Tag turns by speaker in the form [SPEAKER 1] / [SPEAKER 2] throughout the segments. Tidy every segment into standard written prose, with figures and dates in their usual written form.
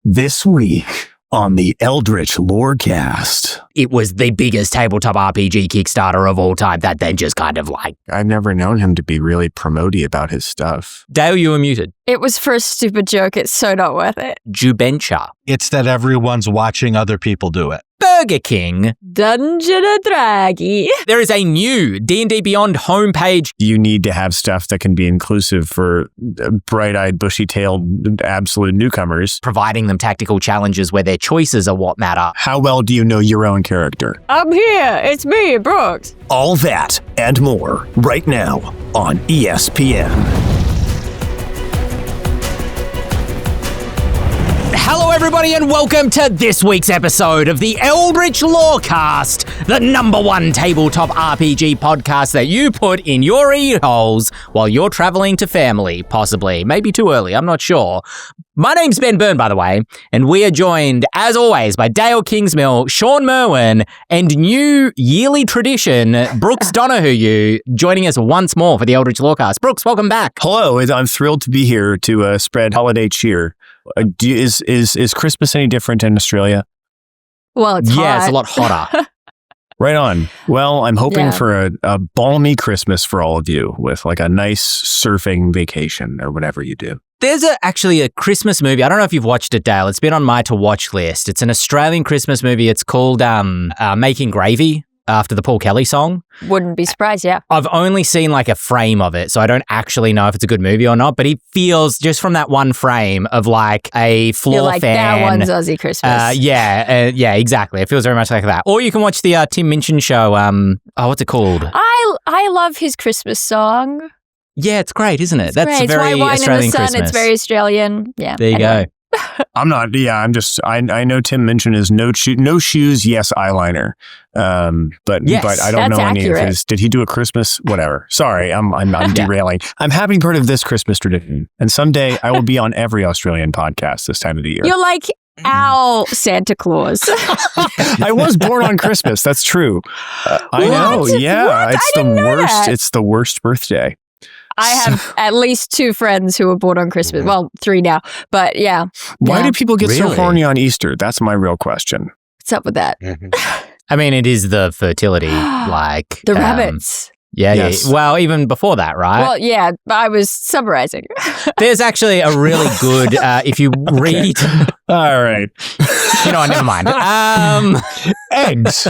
[SPEAKER 1] This week on the Eldritch Lorecast.
[SPEAKER 2] It was the biggest tabletop RPG Kickstarter of all time that then just kind of like...
[SPEAKER 1] I've never known him to be really promoty about his stuff.
[SPEAKER 2] Dael, you were muted.
[SPEAKER 3] It was for a stupid joke. It's so not worth it.
[SPEAKER 2] Jubensha.
[SPEAKER 4] It's that everyone's watching other people do it.
[SPEAKER 2] Burger King.
[SPEAKER 3] Dungeon and Draghi.
[SPEAKER 2] There is a new D&D Beyond homepage.
[SPEAKER 1] You need to have stuff that can be inclusive for bright-eyed, bushy-tailed, absolute newcomers.
[SPEAKER 2] Providing them tactical challenges where their choices are what matter.
[SPEAKER 1] How well do you know your own character?
[SPEAKER 3] I'm here. It's me, Brooks.
[SPEAKER 1] All that and more right now on ESPN.
[SPEAKER 2] Hello, everybody, and welcome to this week's episode of the Eldritch Lorecast, the #1 tabletop RPG podcast that you put in your ear holes while you're traveling to family, possibly. Maybe too early, I'm not sure. My name's Ben Byrne, by the way, and we are joined, as always, by Dael Kingsmill, Shawn Merwin, and new yearly tradition, Brooks Donahue, joining us once more for the Eldritch Lorecast. Brooks, welcome back.
[SPEAKER 1] Hello, I'm thrilled to be here to spread holiday cheer. Is Christmas any different in Australia?
[SPEAKER 3] Well, it's hot.
[SPEAKER 2] Yeah, it's a lot hotter.
[SPEAKER 1] Right on. Well, I'm hoping for a balmy Christmas for all of you with like a nice surfing vacation or whatever you do.
[SPEAKER 2] There's actually a Christmas movie. I don't know if you've watched it, Dael. It's been on my to-watch list. It's an Australian Christmas movie. It's called Making Gravy, after the Paul Kelly song.
[SPEAKER 3] Wouldn't be surprised, yeah.
[SPEAKER 2] I've only seen like a frame of it, so I don't actually know if it's a good movie or not, but it feels just from that one frame of like a floor
[SPEAKER 3] You're like,
[SPEAKER 2] fan.
[SPEAKER 3] that one's Aussie Christmas.
[SPEAKER 2] Yeah, exactly. It feels very much like that. Or you can watch the Tim Minchin show. What's it called?
[SPEAKER 3] I love his Christmas song.
[SPEAKER 2] Yeah, it's great, isn't it?
[SPEAKER 3] That's
[SPEAKER 2] great.
[SPEAKER 3] very
[SPEAKER 2] It's White Wine
[SPEAKER 3] Australian
[SPEAKER 2] in the Sun.
[SPEAKER 3] Christmas. It's very Australian. Yeah.
[SPEAKER 2] There you go.
[SPEAKER 1] I'm not. Yeah, I'm just. I know Tim Minchin is no shoes, yes eyeliner. But I don't know any of his. Did he do a Christmas? Whatever. Sorry, I'm derailing. I'm happy part of this Christmas tradition, and someday I will be on every Australian podcast this time of the year.
[SPEAKER 3] You're like our Santa Claus.
[SPEAKER 1] I was born on Christmas. That's true. I know. Yeah, it's the worst. It's the worst birthday.
[SPEAKER 3] I have at least 2 friends who were born on Christmas. Well, 3 now, but yeah.
[SPEAKER 1] Why do people get so horny on Easter? That's my real question.
[SPEAKER 3] What's up with that?
[SPEAKER 2] I mean, it is the fertility, like...
[SPEAKER 3] The rabbits.
[SPEAKER 2] Yeah,
[SPEAKER 1] yes.
[SPEAKER 2] Yeah. Well, even before that, right?
[SPEAKER 3] Well, yeah, I was summarizing.
[SPEAKER 2] There's actually a really good, if you read...
[SPEAKER 1] All right.
[SPEAKER 2] You know what, never mind.
[SPEAKER 1] Eggs.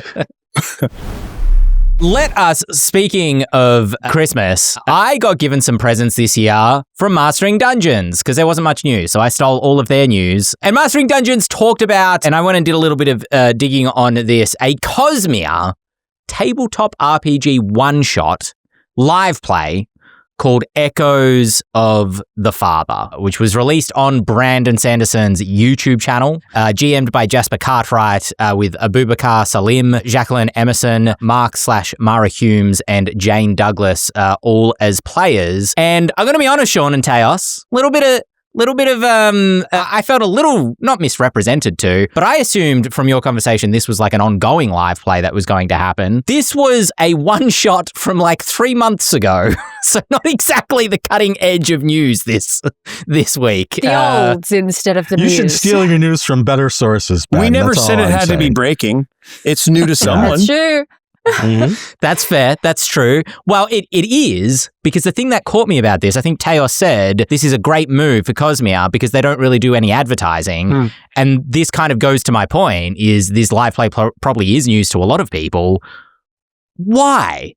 [SPEAKER 2] Let us, speaking of Christmas, I got given some presents this year from Mastering Dungeons because there wasn't much news. So I stole all of their news. And Mastering Dungeons talked about, and I went and did a little bit of digging on this, a Cosmere tabletop RPG one-shot live play called Echoes of the Father, which was released on Brandon Sanderson's YouTube channel, GM'd by Jasper Cartwright, with Abubakar Salim, Jacqueline Emerson, Mark/Mara Humes, and Jane Douglas, all as players. And I'm going to be honest, Shawn and Teos, little bit of I felt a little, not misrepresented too, but I assumed from your conversation this was like an ongoing live play that was going to happen. This was a one-shot from like 3 months ago, so not exactly the cutting edge of news this week.
[SPEAKER 3] The olds instead of the news.
[SPEAKER 4] You should steal your news from better sources, Ben.
[SPEAKER 1] We never said it had to be breaking. It's new to someone.
[SPEAKER 3] That's true.
[SPEAKER 2] Mm-hmm. That's fair. That's true. Well, it is, because the thing that caught me about this, I think Teos said this is a great move for Cosmere because they don't really do any advertising. And this kind of goes to my point, is this live play probably is news to a lot of people. Why?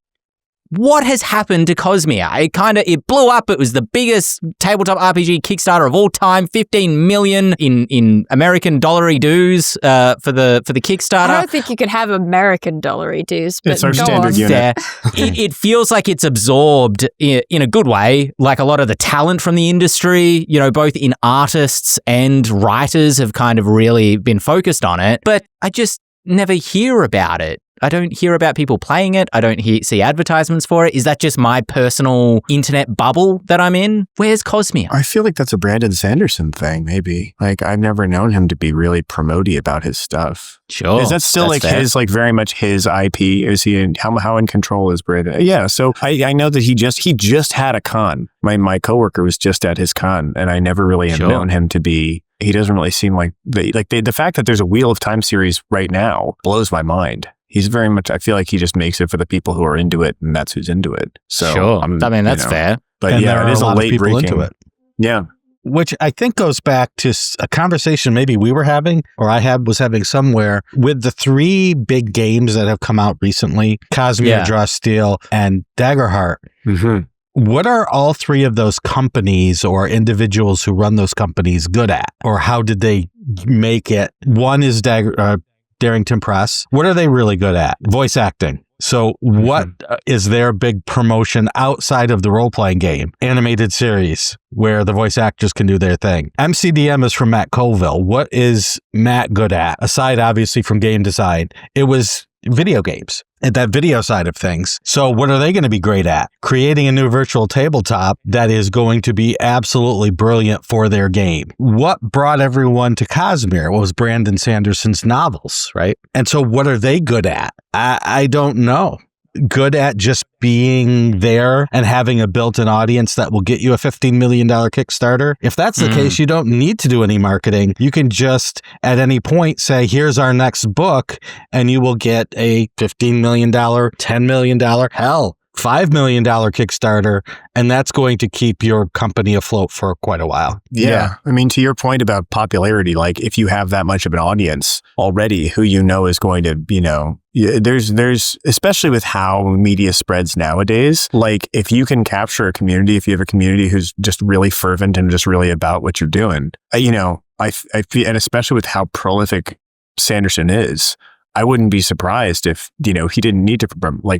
[SPEAKER 2] What has happened to Cosmere? It blew up. It was the biggest tabletop RPG Kickstarter of all time. 15 million in American dollary dues for the Kickstarter.
[SPEAKER 3] I don't think you could have American dollary dues, but
[SPEAKER 1] it's our standard unit.
[SPEAKER 2] It feels like it's absorbed in a good way, like a lot of the talent from the industry, both in artists and writers have kind of really been focused on it, but I just never hear about it. I don't hear about people playing it. I don't see advertisements for it. Is that just my personal internet bubble that I'm in? Where's Cosmere?
[SPEAKER 1] I feel like that's a Brandon Sanderson thing, maybe. Like, I've never known him to be really promoty about his stuff.
[SPEAKER 2] Sure.
[SPEAKER 1] Is that still his, like very much his IP? Is he how in control is Brandon? Yeah. So I know that he just had a con. My coworker was just at his con, and I never really have known him to be. He doesn't really seem like the fact that there's a Wheel of Time series right now blows my mind. He's very much, I feel like he just makes it for the people who are into it, and that's who's into it. So
[SPEAKER 2] sure. That's fair.
[SPEAKER 1] But
[SPEAKER 4] and
[SPEAKER 1] yeah, it is a late breaking.
[SPEAKER 4] Into it.
[SPEAKER 1] Yeah.
[SPEAKER 4] Which I think goes back to a conversation maybe we were having, or was having somewhere, with the 3 big games that have come out recently, Cosmere, Draw Steel, and Daggerheart.
[SPEAKER 1] Mm-hmm. What
[SPEAKER 4] are all 3 of those companies or individuals who run those companies good at? Or how did they make it? One is Darrington Press. What are they really good at? Voice acting. So what is their big promotion outside of the role-playing game? Animated series where the voice actors can do their thing. MCDM is from Matt Colville. What is Matt good at? Aside, obviously, from game design, it was video games and that video side of things. So what are they going to be great at? Creating a new virtual tabletop that is going to be absolutely brilliant for their game. What brought everyone to Cosmere was Brandon Sanderson's novels, right? And so what are they good at? I don't know. Good at just being there and having a built-in audience that will get you a $15 million Kickstarter. If that's the case, you don't need to do any marketing. You can just at any point say, here's our next book, and you will get a $15 million, $10 million, hell, $5 million Kickstarter, and that's going to keep your company afloat for quite a while.
[SPEAKER 1] Yeah. I mean, to your point about popularity, like if you have that much of an audience already who you know is going to, there's especially with how media spreads nowadays, like if you can capture a community, if you have a community who's just really fervent and just really about what you're doing, I feel, and especially with how prolific Sanderson is, I wouldn't be surprised if, he didn't need to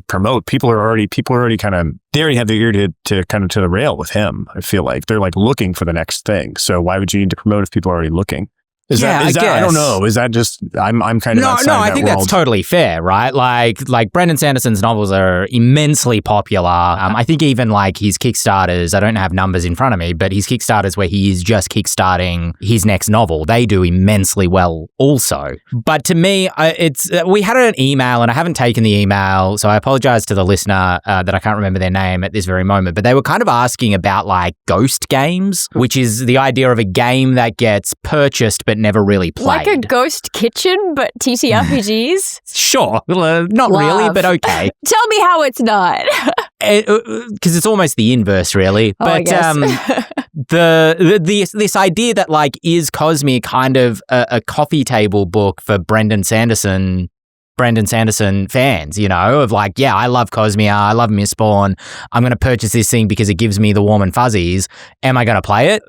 [SPEAKER 1] promote. People are already kind of, they already have the ear to kind of to the rail with him. I feel like they're like looking for the next thing. So why would you need to promote if people are already looking? Is that, I don't know. Is that just, I'm kind of outside that
[SPEAKER 2] I think
[SPEAKER 1] world.
[SPEAKER 2] That's totally fair, right? Like Brandon Sanderson's novels are immensely popular. I think even like his Kickstarters, I don't have numbers in front of me, but his Kickstarters where he is just kickstarting his next novel, they do immensely well also. But to me, we had an email and I haven't taken the email, so I apologize to the listener that I can't remember their name at this very moment, but they were kind of asking about like ghost games, which is the idea of a game that gets purchased but never really played.
[SPEAKER 3] Like a ghost kitchen, but TTRPGs?
[SPEAKER 2] Sure. Not really, but okay.
[SPEAKER 3] Tell me how it's not.
[SPEAKER 2] Because it's almost the inverse, really.
[SPEAKER 3] Oh,
[SPEAKER 2] but
[SPEAKER 3] I guess.
[SPEAKER 2] this idea that like is Cosmere kind of a coffee table book for Brandon Sanderson fans, of like, yeah, I love Cosmere, I love Mistborn, I'm going to purchase this thing because it gives me the warm and fuzzies. Am I going to play it?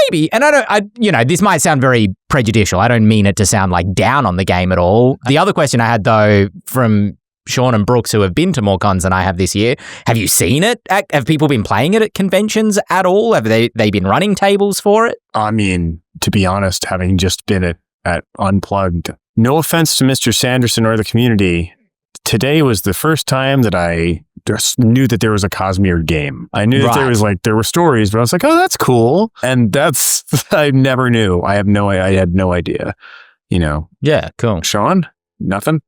[SPEAKER 2] Maybe. And this might sound very prejudicial. I don't mean it to sound like down on the game at all. The other question I had though from Shawn and Brooks, who have been to more cons than I have this year, have you seen it? Have people been playing it at conventions at all? Have they been running tables for it?
[SPEAKER 1] I mean, to be honest, having just been at Unplugged, no offense to Mr. Sanderson or the community, today was the first time that I just knew that there was a Cosmere game. I knew that there were stories, but I was like, oh, that's cool. And I never knew. I had no idea,
[SPEAKER 2] Yeah, cool.
[SPEAKER 1] Shawn, nothing?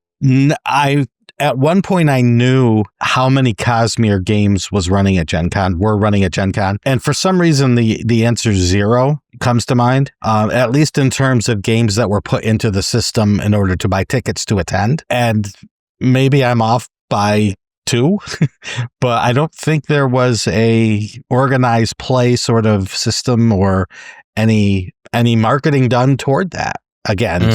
[SPEAKER 4] At one point, I knew how many Cosmere games were running at Gen Con. And for some reason, the answer 0 comes to mind, at least in terms of games that were put into the system in order to buy tickets to attend. And maybe I'm off by 2, but I don't think there was a organized play sort of system or any marketing done toward that. Again,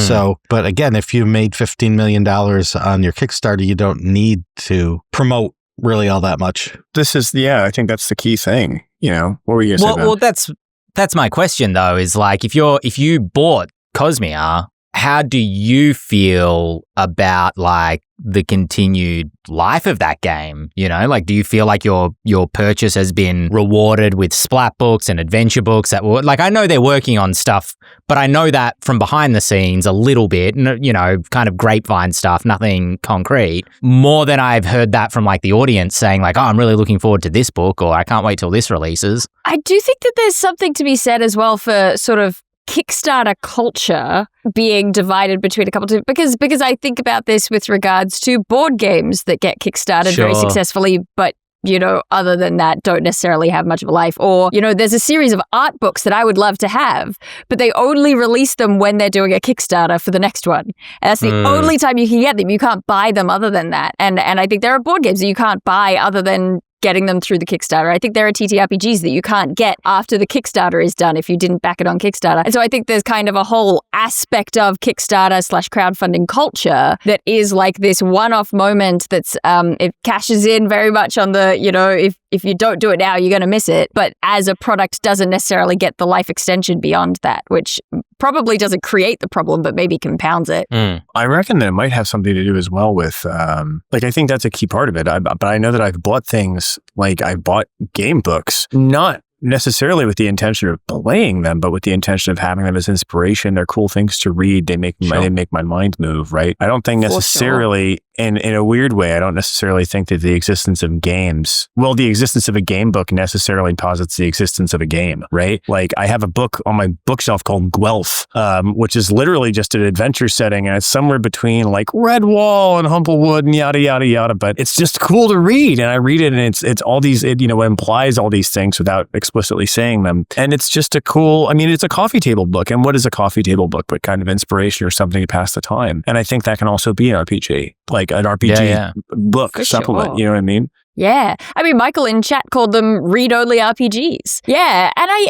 [SPEAKER 4] but again, if you made $15 million on your Kickstarter, you don't need to promote really all that much.
[SPEAKER 1] I think that's the key thing. What were you going to say?
[SPEAKER 2] Well, that's my question though, is like, if you bought Cosmere, how do you feel about like the continued life of that game? You know, like, do you feel like your purchase has been rewarded with splat books and adventure books that were like, I know they're working on stuff, but I know that from behind the scenes a little bit, you know, kind of grapevine stuff, nothing concrete, more than I've heard that from like the audience saying like, oh, I'm really looking forward to this book, or I can't wait till this releases.
[SPEAKER 3] I do think that there's something to be said as well for sort of Kickstarter culture being divided between a couple of, because I think about this with regards to board games that get kickstarted very successfully, but you know, other than that, don't necessarily have much of a life. Or, you know, there's a series of art books that I would love to have, but they only release them when they're doing a Kickstarter for the next one. And that's the only time you can get them. You can't buy them other than that. And I think there are board games that you can't buy other than getting them through the Kickstarter. I think there are TTRPGs that you can't get after the Kickstarter is done if you didn't back it on Kickstarter. And so I think there's kind of a whole aspect of Kickstarter/crowdfunding culture that is like this one-off moment that's, it cashes in very much on the, you know, if you don't do it now, you're going to miss it. But as a product doesn't necessarily get the life extension beyond that, which probably doesn't create the problem, but maybe compounds it.
[SPEAKER 1] I reckon that it might have something to do as well with, like, I think that's a key part of it. But I know that I've bought things, like I bought game books, not necessarily with the intention of playing them, but with the intention of having them as inspiration. They're cool things to read. They make my mind move, right? I don't think necessarily, in a weird way, I don't necessarily think that the existence of games, well, the existence of a game book necessarily posits the existence of a game, right? Like, I have a book on my bookshelf called Guelph, which is literally just an adventure setting, and it's somewhere between like Redwall and Humblewood and yada, yada, yada, but it's just cool to read, and I read it, and it's all these, it implies all these things without explicitly saying them. And it's just a cool, I mean, it's a coffee table book. And what is a coffee table book but kind of inspiration or something to pass the time? And I think that can also be an RPG, like an RPG book supplement. Sure. You know what I mean?
[SPEAKER 3] Yeah. I mean, Michael in chat called them read-only RPGs. Yeah. And I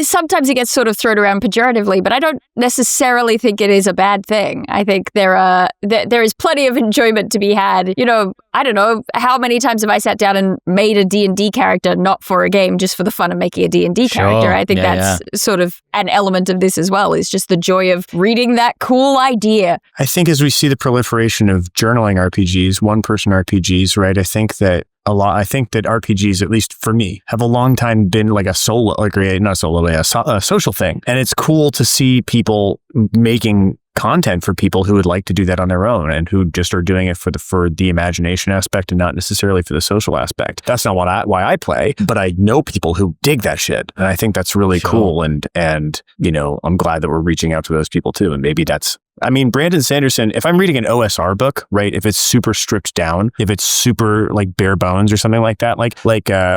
[SPEAKER 3] sometimes it gets sort of thrown around pejoratively, but I don't necessarily think it is a bad thing. I think there is plenty of enjoyment to be had. You know, I don't know, how many times have I sat down and made a D&D character, not for a game, just for the fun of making a D&D character. I think that's sort of an element of this as well, is just the joy of reading that cool idea. I
[SPEAKER 1] think as we see the proliferation of journaling RPGs, one-person RPGs, right, I think that RPGs, at least for me, have a long time been like a social thing. And it's cool to see people making content for people who would like to do that on their own and who just are doing it for the imagination aspect and not necessarily for the social aspect. That's not why I play, but I know people who dig that shit. And I think that's really cool. And, you know, I'm glad that we're reaching out to those people too. And maybe that's, I mean, Brandon Sanderson, if I'm reading an OSR book, right, if it's super stripped down, if it's super like bare bones or something like that,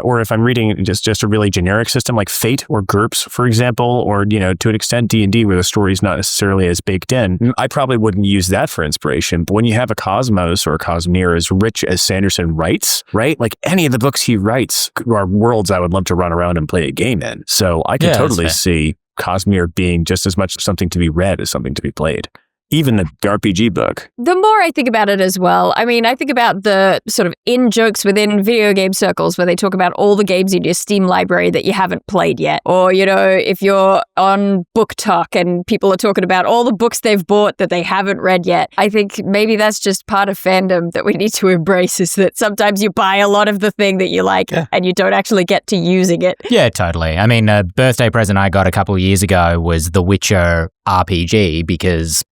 [SPEAKER 1] or if I'm reading just a really generic system like Fate or GURPS, for example, or, you know, to an extent D&D where the story's not necessarily as baked in, I probably wouldn't use that for inspiration. But when you have a Cosmos or a Cosmere as rich as Sanderson writes, right, like any of the books he writes are worlds I would love to run around and play a game in. So I can totally see Cosmere being just as much something to be read as something to be played. Even the RPG book. The
[SPEAKER 3] more I think about it as well, I mean, I think about the sort of in-jokes within video game circles where they talk about all the games in your Steam library that you haven't played yet. Or, you know, if you're on Book Talk and people are talking about all the books they've bought that they haven't read yet. I think maybe that's just part of fandom that we need to embrace, is that sometimes you buy a lot of the thing that you like and you don't actually get to using it.
[SPEAKER 2] Yeah, totally. I mean, a birthday present I got a couple of years ago was The Witcher RPG because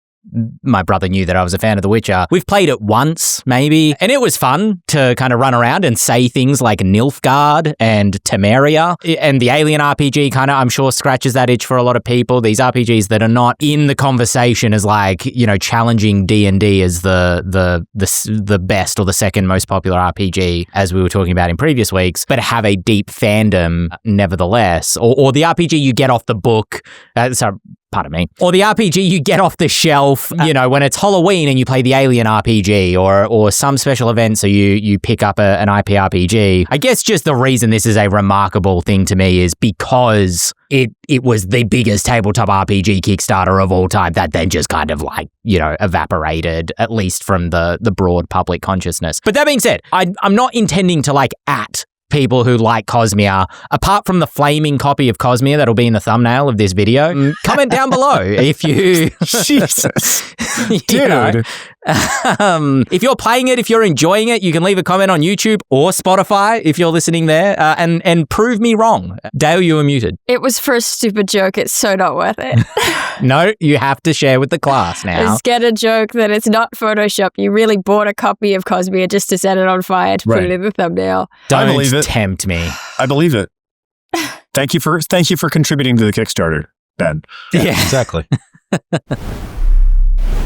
[SPEAKER 2] my brother knew that I was a fan of The Witcher. We've played it once, maybe, and it was fun to kind of run around and say things like Nilfgaard and Temeria. And the Alien RPG kind of, I'm sure, scratches that itch for a lot of people. These RPGs that are not in the conversation as like, you know, challenging D&D as the best or the second most popular RPG, as we were talking about in previous weeks, but have a deep fandom nevertheless. Or the RPG you get off the book. Pardon me. Or the RPG you get off the shelf, you know, when it's Halloween and you play the Alien RPG or some special event, so you pick up an IP RPG. I guess just the reason this is a remarkable thing to me is because it was the biggest tabletop RPG Kickstarter of all time that then just kind of like, you know, evaporated, at least from the broad public consciousness. But that being said, I'm not intending to like at people who like Cosmere, apart from the flaming copy of Cosmere that'll be in the thumbnail of this video, comment down below if you...
[SPEAKER 1] Jesus.
[SPEAKER 2] Dude. If you're playing it, if you're enjoying it, you can leave a comment on YouTube or Spotify if you're listening there, and prove me wrong. Dael, you were muted.
[SPEAKER 3] It was for a stupid joke. It's so not worth it.
[SPEAKER 2] No, you have to share with the class now.
[SPEAKER 3] Just get a joke that it's not Photoshop. You really bought a copy of Cosmere just to set it on fire to put it in the thumbnail.
[SPEAKER 2] Don't tempt me.
[SPEAKER 1] I believe it. Thank you for contributing to the Kickstarter, Ben.
[SPEAKER 4] Yeah. Exactly.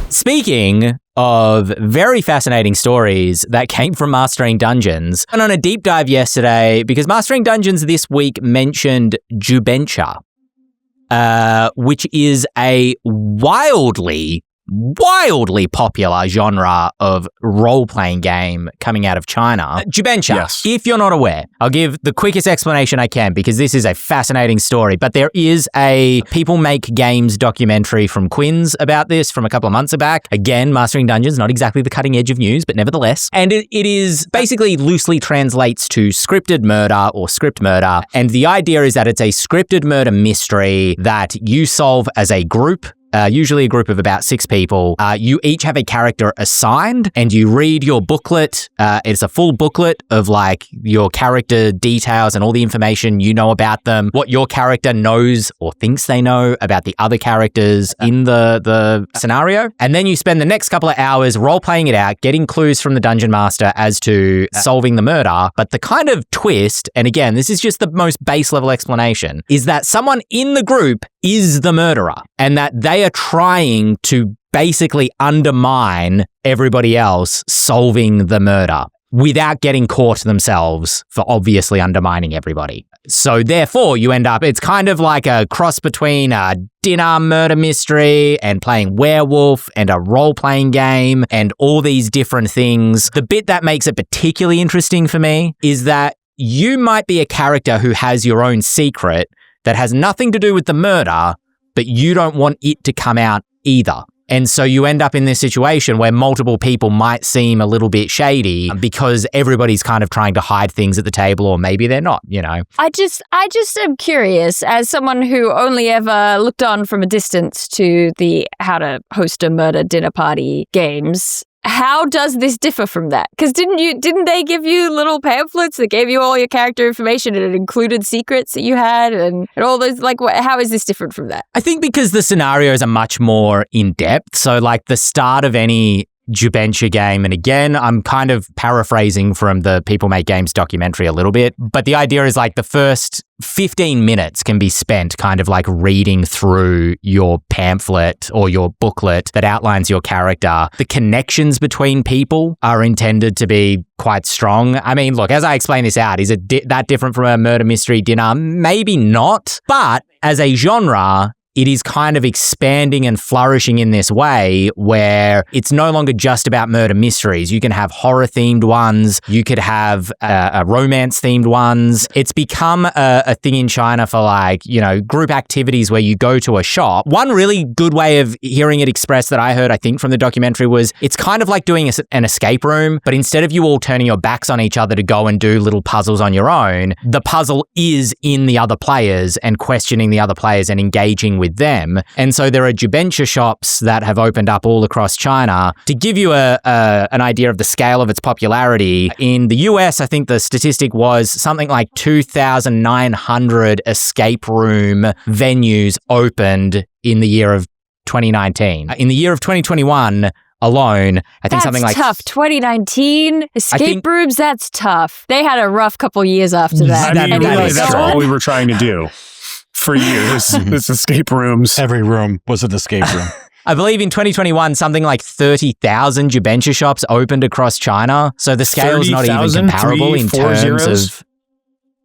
[SPEAKER 2] Speaking of very fascinating stories that came from Mastering Dungeons, and on a deep dive yesterday, because Mastering Dungeons this week mentioned Jubensha, which is a wildly popular genre of role-playing game coming out of China. Jubensha, if you're not aware, I'll give the quickest explanation I can because this is a fascinating story, but there is a People Make Games documentary from Quinn's about this from a couple of months back. Again, Mastering Dungeons, not exactly the cutting edge of news, but nevertheless. And it is basically loosely translates to scripted murder or script murder. And the idea is that it's a scripted murder mystery that you solve as a group. Usually a group of about 6 people. You each have a character assigned and you read your booklet. It's a full booklet of like your character details and all the information you know about them, what your character knows or thinks they know about the other characters in the scenario. And then you spend the next couple of hours role-playing it out, getting clues from the dungeon master as to solving the murder. But the kind of twist, and again, this is just the most base level explanation, is that someone in the group is the murderer and that they are trying to basically undermine everybody else solving the murder without getting caught themselves for obviously undermining everybody. So therefore, you end up, it's kind of like a cross between a dinner murder mystery and playing werewolf and a role-playing game and all these different things. The bit that makes it particularly interesting for me is that you might be a character who has your own secret that has nothing to do with the murder, but you don't want it to come out either. And so you end up in this situation where multiple people might seem a little bit shady because everybody's kind of trying to hide things at the table, or maybe they're not, you know.
[SPEAKER 3] I just am curious, as someone who only ever looked on from a distance to the How to Host a Murder Dinner Party games. How does this differ from that? Because didn't they give you little pamphlets that gave you all your character information and it included secrets that you had and all those, like, how is this different from that?
[SPEAKER 2] I think because the scenarios are much more in depth. So like the start of any Jubensha game, and again, I'm kind of paraphrasing from the People Make Games documentary a little bit, but the idea is like the first 15 minutes can be spent kind of like reading through your pamphlet or your booklet that outlines your character. The connections between people are intended to be quite strong. I mean, look, as I explain this out, is it that different from a murder mystery dinner? Maybe not, but as a genre, it is kind of expanding and flourishing in this way where it's no longer just about murder mysteries. You can have horror-themed ones. You could have romance-themed ones. It's become a thing in China for like, you know, group activities where you go to a shop. One really good way of hearing it expressed that I heard, I think, from the documentary was it's kind of like doing an escape room, but instead of you all turning your backs on each other to go and do little puzzles on your own, the puzzle is in the other players and questioning the other players and engaging with them. And so there are Jubensha shops that have opened up all across China. To give you an idea of the scale of its popularity, in the US, I think the statistic was something like 2,900 escape room venues opened in the year of 2019. In the year of 2021 alone, I think
[SPEAKER 3] that's
[SPEAKER 2] something like...
[SPEAKER 3] That's tough. 2019? Escape rooms? That's tough. They had a rough couple years after that.
[SPEAKER 1] I mean, really, that's all we were trying to do for years. This escape rooms.
[SPEAKER 4] Every room was an escape room.
[SPEAKER 2] I believe in 2021, something like 30,000 Jubensha shops opened across China. So the scale is not even comparable in terms of...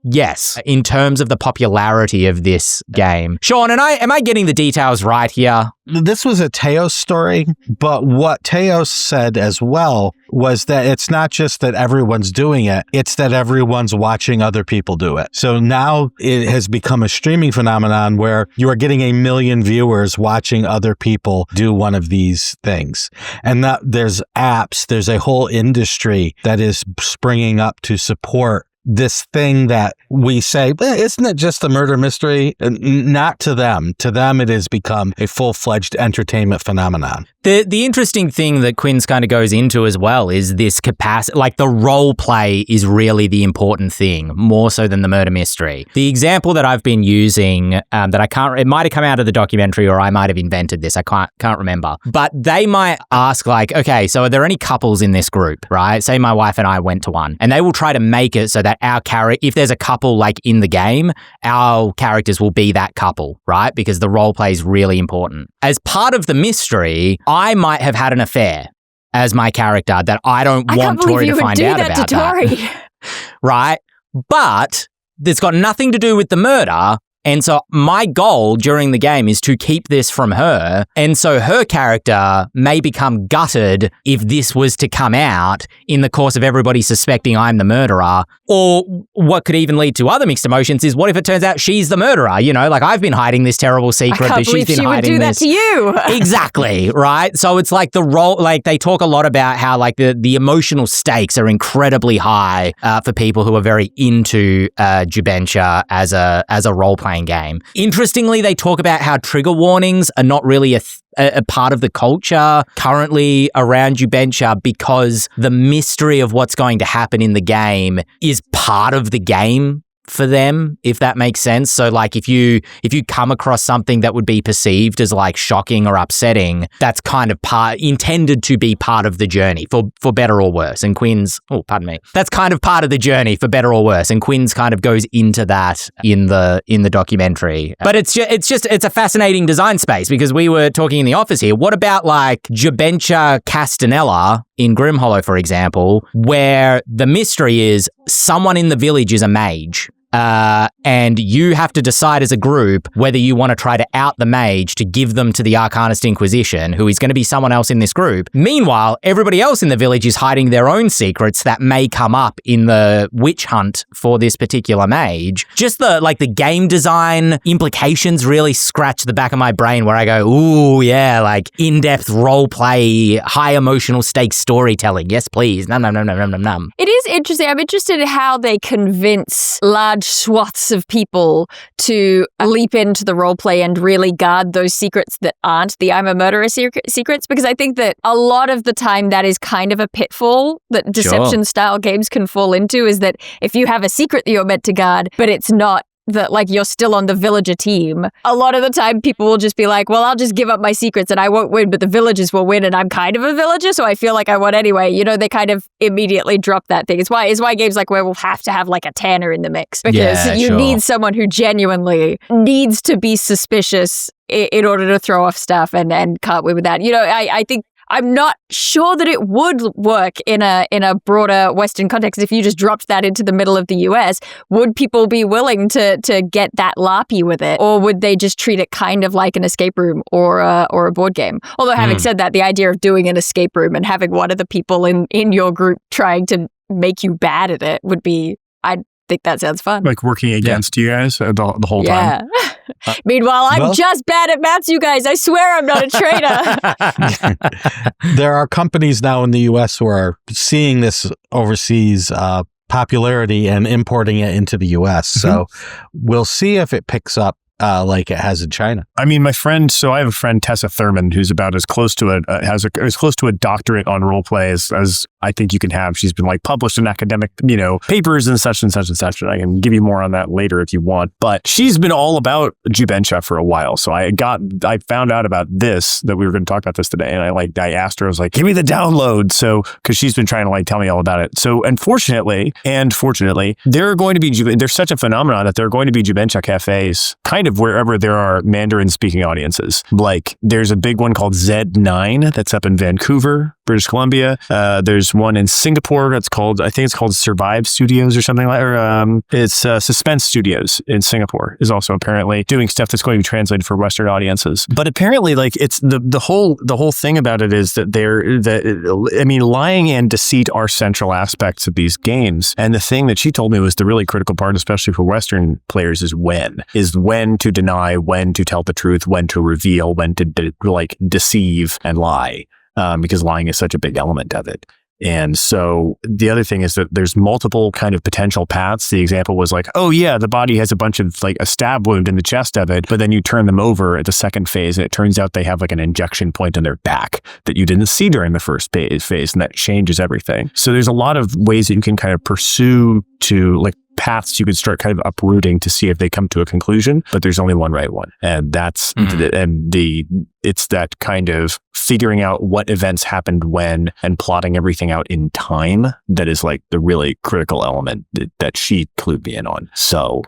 [SPEAKER 2] Yes, in terms of the popularity of this game. Shawn, am I getting the details right here?
[SPEAKER 4] This was a Teos story, but what Teos said as well was that it's not just that everyone's doing it, it's that everyone's watching other people do it. So now it has become a streaming phenomenon where you are getting 1 million viewers watching other people do one of these things. And that there's apps, there's a whole industry that is springing up to support this thing that we say, isn't it just a murder mystery? Not to them. To them, it has become a full-fledged entertainment phenomenon.
[SPEAKER 2] The interesting thing that Quinn's kind of goes into as well is this capacity, like the role play is really the important thing, more so than the murder mystery. The example that I've been using that I can't, it might have come out of the documentary or I might have invented this, I can't remember. But they might ask like, okay, so are there any couples in this group, right? Say my wife and I went to one, and they will try to make it so that our character, if there's a couple like in the game, our characters will be that couple, right? Because the role play is really important. As part of the mystery, I might have had an affair as my character that I don't want Tori to find out about that. Right? But it's got nothing to do with the murder. And so my goal during the game is to keep this from her. And so her character may become gutted if this was to come out in the course of everybody suspecting I'm the murderer. Or what could even lead to other mixed emotions is what if it turns out she's the murderer? You know, like I've been hiding this terrible secret that she's been hiding this.
[SPEAKER 3] I can't believe she would do that to you.
[SPEAKER 2] Exactly, right? So it's like the role, like they talk a lot about how like the emotional stakes are incredibly high for people who are very into Jubensha as a role-playing game. Interestingly, they talk about how trigger warnings are not really a part of the culture currently around Jubensha because the mystery of what's going to happen in the game is part of the game for them, if that makes sense. So like if you come across something that would be perceived as like shocking or upsetting, that's kind of intended to be part of the journey for better or worse. And that's kind of part of the journey for better or worse. And Quinn's kind of goes into that in the documentary. But it's a fascinating design space because we were talking in the office here. What about like Jubensha Castanella in Grimhollow, for example, where the mystery is someone in the village is a mage. And you have to decide as a group whether you want to try to out the mage to give them to the Arcanist Inquisition, who is going to be someone else in this group. Meanwhile, everybody else in the village is hiding their own secrets that may come up in the witch hunt for this particular mage. Just the game design implications really scratch the back of my brain where I go, ooh, yeah, like in-depth role play, high emotional stakes storytelling. Yes, please. Num.
[SPEAKER 3] It is interesting. I'm interested in how they convince large swaths of people to leap into the roleplay and really guard those secrets that aren't the I'm a murderer secrets, because I think that a lot of the time that is kind of a pitfall that deception style games can fall into, is that if you have a secret that you're meant to guard, but it's not that like you're still on the villager team, a lot of the time people will just be like, well, I'll just give up my secrets and I won't win, but the villagers will win and I'm kind of a villager, so I feel like I won anyway. You know, they kind of immediately drop that thing. It's why games like Werewolf have to have like a Tanner in the mix, because you need someone who genuinely needs to be suspicious in order to throw off stuff and can't win with that. You know, I think I'm not sure that it would work in a broader Western context if you just dropped that into the middle of the US. Would people be willing to get that LARPy with it, or would they just treat it kind of like an escape room or a board game? Although having said that, the idea of doing an escape room and having one of the people in your group trying to make you bad at it would be, I think that sounds fun.
[SPEAKER 1] Like working against you guys the whole time.
[SPEAKER 3] Meanwhile, I'm just bad at maths, you guys. I swear I'm not a traitor.
[SPEAKER 4] There are companies now in the U.S. who are seeing this overseas popularity and importing it into the U.S. So we'll see if it picks up like it has in China. I
[SPEAKER 1] mean, I have a friend, Tessa Thurman, who's about as close to as close to a doctorate on role play as I think you can have. She's been like published in academic, papers and such and such and such. And I can give you more on that later if you want. But she's been all about Jubensha for a while. So I found out about this, that we were going to talk about this today. And I asked her, I was like, give me the download. So, cause she's been trying to tell me all about it. So unfortunately and fortunately, there are going to be, there's such a phenomenon that there are going to be Jubensha cafes kind of wherever there are Mandarin speaking audiences. Like there's a big one called Z9 that's up in Vancouver, British Columbia. There's one in Singapore that's called, I think it's called Survive Studios or something like, or it's Suspense Studios in Singapore is also apparently doing stuff that's going to be translated for Western audiences. But apparently, it's the whole thing about it is that lying and deceit are central aspects of these games. And the thing that she told me was the really critical part, especially for Western players, is when to deny, when to tell the truth, when to reveal, when to deceive and lie. Because lying is such a big element of it. And so the other thing is that there's multiple kind of potential paths. The example was like, oh yeah, the body has a bunch of like a stab wound in the chest of it, but then you turn them over at the second phase and it turns out they have like an injection point in their back that you didn't see during the first phase, and that changes everything. So there's a lot of ways that you can kind of pursue to like paths you could start kind of uprooting to see if they come to a conclusion, but there's only one right one. And that's, it's that kind of figuring out what events happened when and plotting everything out in time that is like the really critical element that she clued me in on. So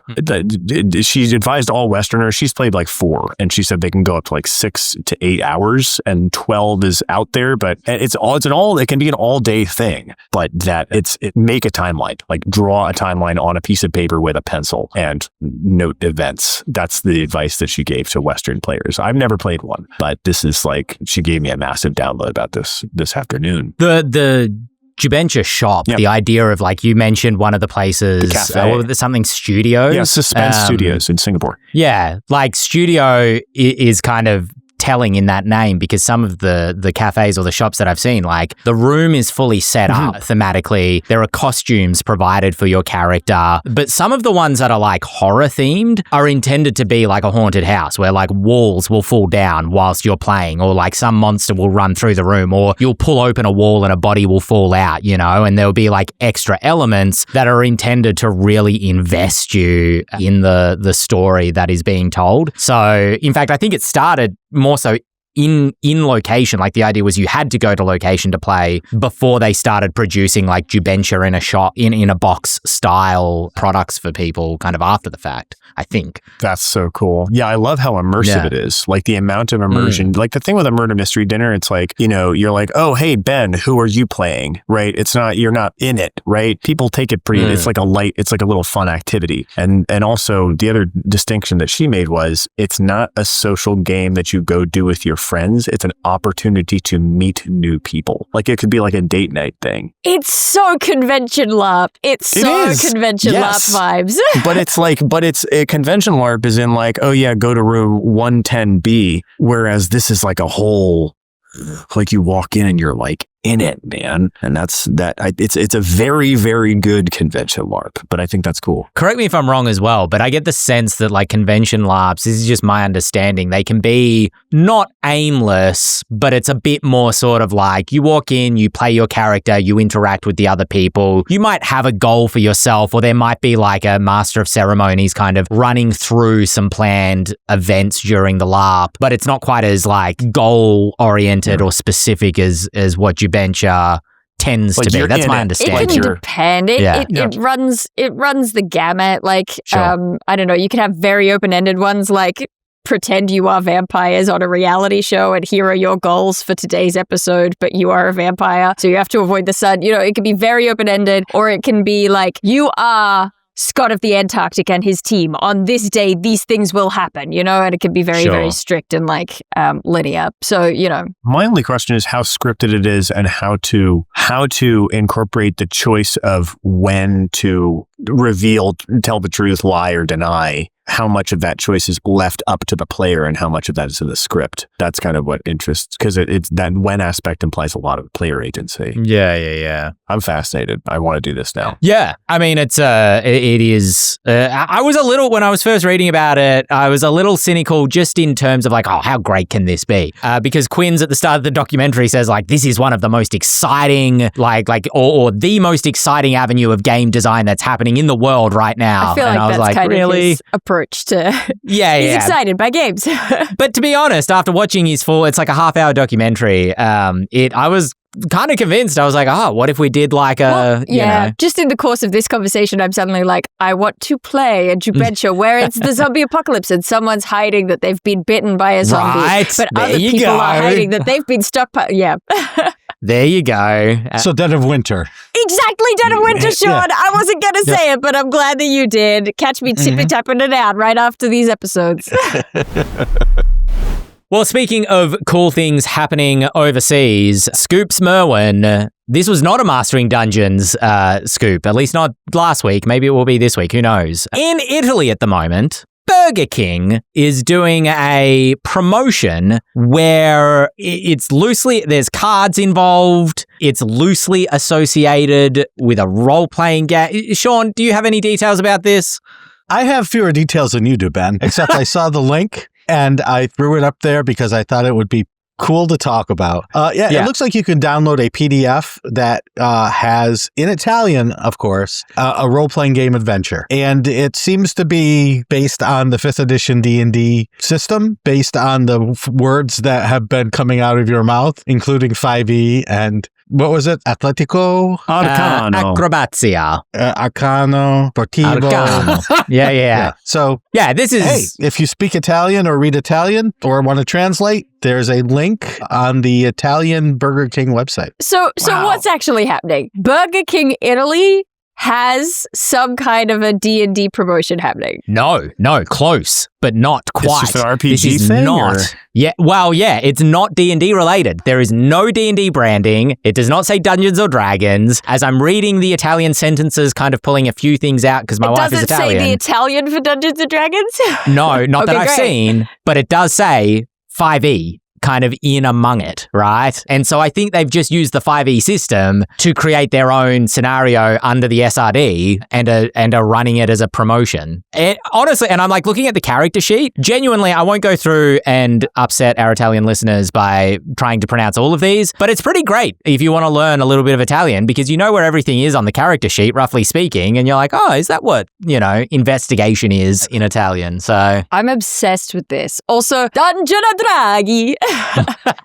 [SPEAKER 1] she's advised all Westerners. She's played like 4, and she said they can go up to like 6 to 8 hours, and 12 is out there, but it can be an all day thing, but that make a timeline, like draw a timeline on a piece of paper with a pencil and note events. That's the advice that she gave to Western players. I've never played one, but this is like, she gave me a massive download about this afternoon.
[SPEAKER 2] The Jubensha shop, the idea of like, you mentioned one of the places,
[SPEAKER 1] the cafe.
[SPEAKER 2] Something studios.
[SPEAKER 1] Yeah, Suspense Studios in Singapore.
[SPEAKER 2] Yeah, like studio is kind of telling in that name, because some of the cafes or the shops that I've seen, like the room is fully set up thematically. There are costumes provided for your character, but some of the ones that are like horror themed are intended to be like a haunted house where like walls will fall down whilst you're playing, or like some monster will run through the room, or you'll pull open a wall and a body will fall out, you know, and there'll be like extra elements that are intended to really invest you in the story that is being told. So in fact, I think it started more so in location. Like the idea was you had to go to location to play before they started producing like Jubensha in a shop, in a box style products for people kind of after the fact, I think.
[SPEAKER 1] That's so cool. Yeah, I love how immersive it is. Like the amount of immersion. Like the thing with a murder mystery dinner, it's like, you know, you're like, oh, hey, Ben, who are you playing? Right? It's not, you're not in it, right? People take it pretty, it's like a little fun activity. And also the other distinction that she made was it's not a social game that you go do with your friends. It's an opportunity to meet new people. Like it could be like a date night thing.
[SPEAKER 3] It's so convention LARP. Convention LARP vibes.
[SPEAKER 1] but it's a convention LARP is in like, oh yeah, go to room 110B. Whereas this is like a whole, like you walk in and you're like in it, man. And it's a very, very good convention LARP, but I think that's cool.
[SPEAKER 2] Correct me if I'm wrong as well, but I get the sense that like convention LARPs, this is just my understanding, they can be not aimless, but it's a bit more sort of like you walk in, you play your character, you interact with the other people. You might have a goal for yourself, or there might be like a master of ceremonies kind of running through some planned events during the LARP, but it's not quite as like goal oriented or specific as what Jubensha tends to be. That's my understanding.
[SPEAKER 3] It can depend. It runs the gamut. Like, I don't know, you can have very open-ended ones like pretend you are vampires on a reality show and here are your goals for today's episode, but you are a vampire, so you have to avoid the sun. You know, it can be very open-ended, or it can be like, you are Scott of the Antarctic and his team. On this day, these things will happen, you know, and it can be very, very strict and like linear. So, you know.
[SPEAKER 1] My only question is how scripted it is and how to incorporate the choice of when to reveal, tell the truth, lie, or deny. How much of that choice is left up to the player and how much of that is in the script. That's kind of what interests, because it's that when aspect implies a lot of player agency.
[SPEAKER 2] Yeah.
[SPEAKER 1] I'm fascinated. I want to do this now.
[SPEAKER 2] Yeah. I mean, it is, I was a little, when I was first reading about it, I was a little cynical just in terms of like, oh, how great can this be? Because Quinn's at the start of the documentary says like, this is one of the most exciting, or the most exciting avenue of game design that's happening in the world right now.
[SPEAKER 3] I feel like that's like, kind really? Of his approach to he's excited by games.
[SPEAKER 2] But to be honest, after watching his it's like a half-hour documentary, I was kind of convinced. I was like, what if we did like you know.
[SPEAKER 3] Just in the course of this conversation, I'm suddenly like, I want to play a Jubensha where it's the zombie apocalypse and someo's hiding that they've been bitten by a zombie.
[SPEAKER 2] Right.
[SPEAKER 3] But other people are hiding that they've been stuck by,
[SPEAKER 2] There you go.
[SPEAKER 4] So Dead of Winter.
[SPEAKER 3] Exactly, Dead of Winter, Shawn. I wasn't going to say it, but I'm glad that you did. Catch me tippy-tapping it out right after these episodes.
[SPEAKER 2] Well, speaking of cool things happening overseas, Scoops Merwin, this was not a Mastering Dungeons scoop, at least not last week. Maybe it will be this week. Who knows? In Italy at the moment, Burger King is doing a promotion where it's loosely, there's cards involved. It's loosely associated with a role-playing game. Shawn, do you have any details about this?
[SPEAKER 4] I have fewer details than you do, Ben, except I saw the link and I threw it up there because I thought it would be cool to talk about. It looks like you can download a PDF that has, in Italian, of course, a role-playing game adventure. And it seems to be based on the 5th edition D&D system, based on the words that have been coming out of your mouth, including 5e and... What was it? Atletico?
[SPEAKER 1] Arcano.
[SPEAKER 2] Acrobatia.
[SPEAKER 4] Arcano. Sportivo.
[SPEAKER 2] Arcano. Yeah.
[SPEAKER 4] So,
[SPEAKER 2] this is...
[SPEAKER 4] Hey, if you speak Italian or read Italian or want to translate, there's a link on the Italian Burger King website.
[SPEAKER 3] So what's actually happening? Burger King Italy has some kind of a D&D promotion happening.
[SPEAKER 2] No, close, but not quite.
[SPEAKER 1] It's just an RPG
[SPEAKER 2] this is
[SPEAKER 1] thing?
[SPEAKER 2] Not. It's not D&D related. There is no D&D branding. It does not say Dungeons or Dragons. As I'm reading the Italian sentences, kind of pulling a few things out because my wife is Italian.
[SPEAKER 3] Does it say the Italian for Dungeons and Dragons?
[SPEAKER 2] No, not that I've seen, but it does say 5e. Kind of in among it, right? And so I think they've just used the 5e system to create their own scenario under the SRD and are running it as a promotion. Honestly, and I'm like looking at the character sheet, genuinely, I won't go through and upset our Italian listeners by trying to pronounce all of these, but it's pretty great if you want to learn a little bit of Italian because you know where everything is on the character sheet, roughly speaking, and you're like, oh, is that what, investigation is in Italian? So
[SPEAKER 3] I'm obsessed with this. Also, Dungeon Draghi.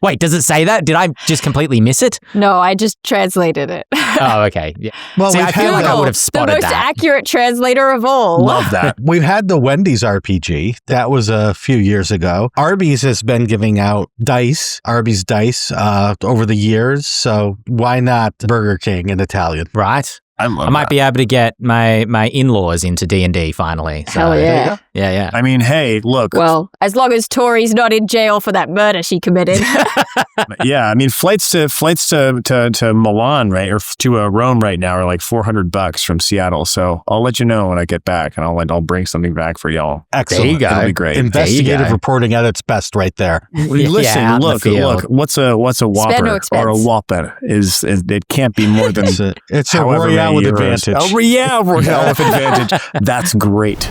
[SPEAKER 2] Wait, does it say that? Did I just completely miss it?
[SPEAKER 3] No, I just translated it.
[SPEAKER 2] Oh, okay. Yeah.
[SPEAKER 4] Well,
[SPEAKER 2] I feel like I would have spotted
[SPEAKER 3] that. The most accurate translator of all.
[SPEAKER 1] Love that.
[SPEAKER 4] We've had the Wendy's RPG. That was a few years ago. Arby's has been giving out Arby's dice, over the years. So why not Burger King in Italian?
[SPEAKER 2] Right.
[SPEAKER 1] I
[SPEAKER 2] might be able to get my in-laws into D&D finally. So,
[SPEAKER 3] hell yeah.
[SPEAKER 2] Yeah.
[SPEAKER 1] I mean, hey, look.
[SPEAKER 3] Well, as long as Tori's not in jail for that murder she committed.
[SPEAKER 1] Yeah, I mean, flights to Milan, right, or to Rome right now are like $400 from Seattle. So I'll let you know when I get back, and I'll bring something back for y'all.
[SPEAKER 4] Excellent.
[SPEAKER 2] There you go.
[SPEAKER 1] It'll be great.
[SPEAKER 4] Investigative reporting at its best, right there.
[SPEAKER 1] Listen, look. What's a Whopper or a Whopper? It can't be more than
[SPEAKER 4] it's a Royale with advantage.
[SPEAKER 1] Oh, Royale with advantage. That's great.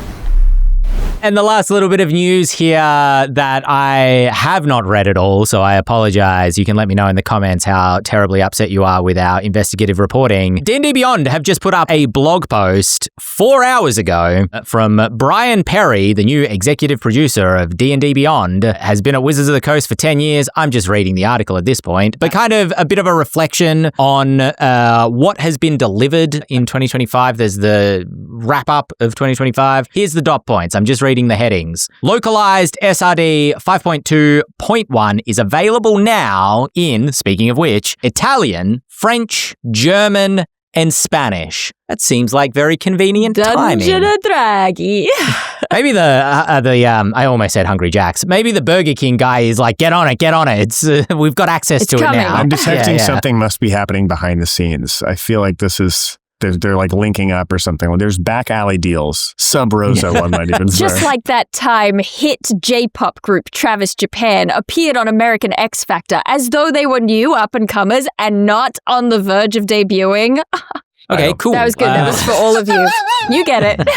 [SPEAKER 2] And the last little bit of news here that I have not read at all, so I apologize. You can let me know in the comments how terribly upset you are with our investigative reporting. D&D Beyond have just put up a blog post 4 hours ago from Brian Perry, the new executive producer of D&D Beyond, has been at Wizards of the Coast for 10 years. I'm just reading the article at this point, but kind of a bit of a reflection on what has been delivered in 2025. There's the wrap-up of 2025. Here's the dot points. I'm just reading the headings. Localized SRD 5.2.1 is available now in, speaking of which, Italian, French, German, and Spanish. That seems like very convenient timing.
[SPEAKER 3] Dungeon Draghi.
[SPEAKER 2] Maybe I almost said Hungry Jacks. Maybe the Burger King guy is like, get on it. It's we've got access to
[SPEAKER 3] coming.
[SPEAKER 2] it now.
[SPEAKER 1] I'm detecting something must be happening behind the scenes. I feel like this is... They're like linking up or something. Well, there's back alley deals. Sub Rosa, one might even say.
[SPEAKER 3] Just like that time hit J-pop group Travis Japan appeared on American X Factor as though they were new up-and-comers and not on the verge of debuting.
[SPEAKER 2] Okay, cool.
[SPEAKER 3] That was good. That was for all of you. You get it.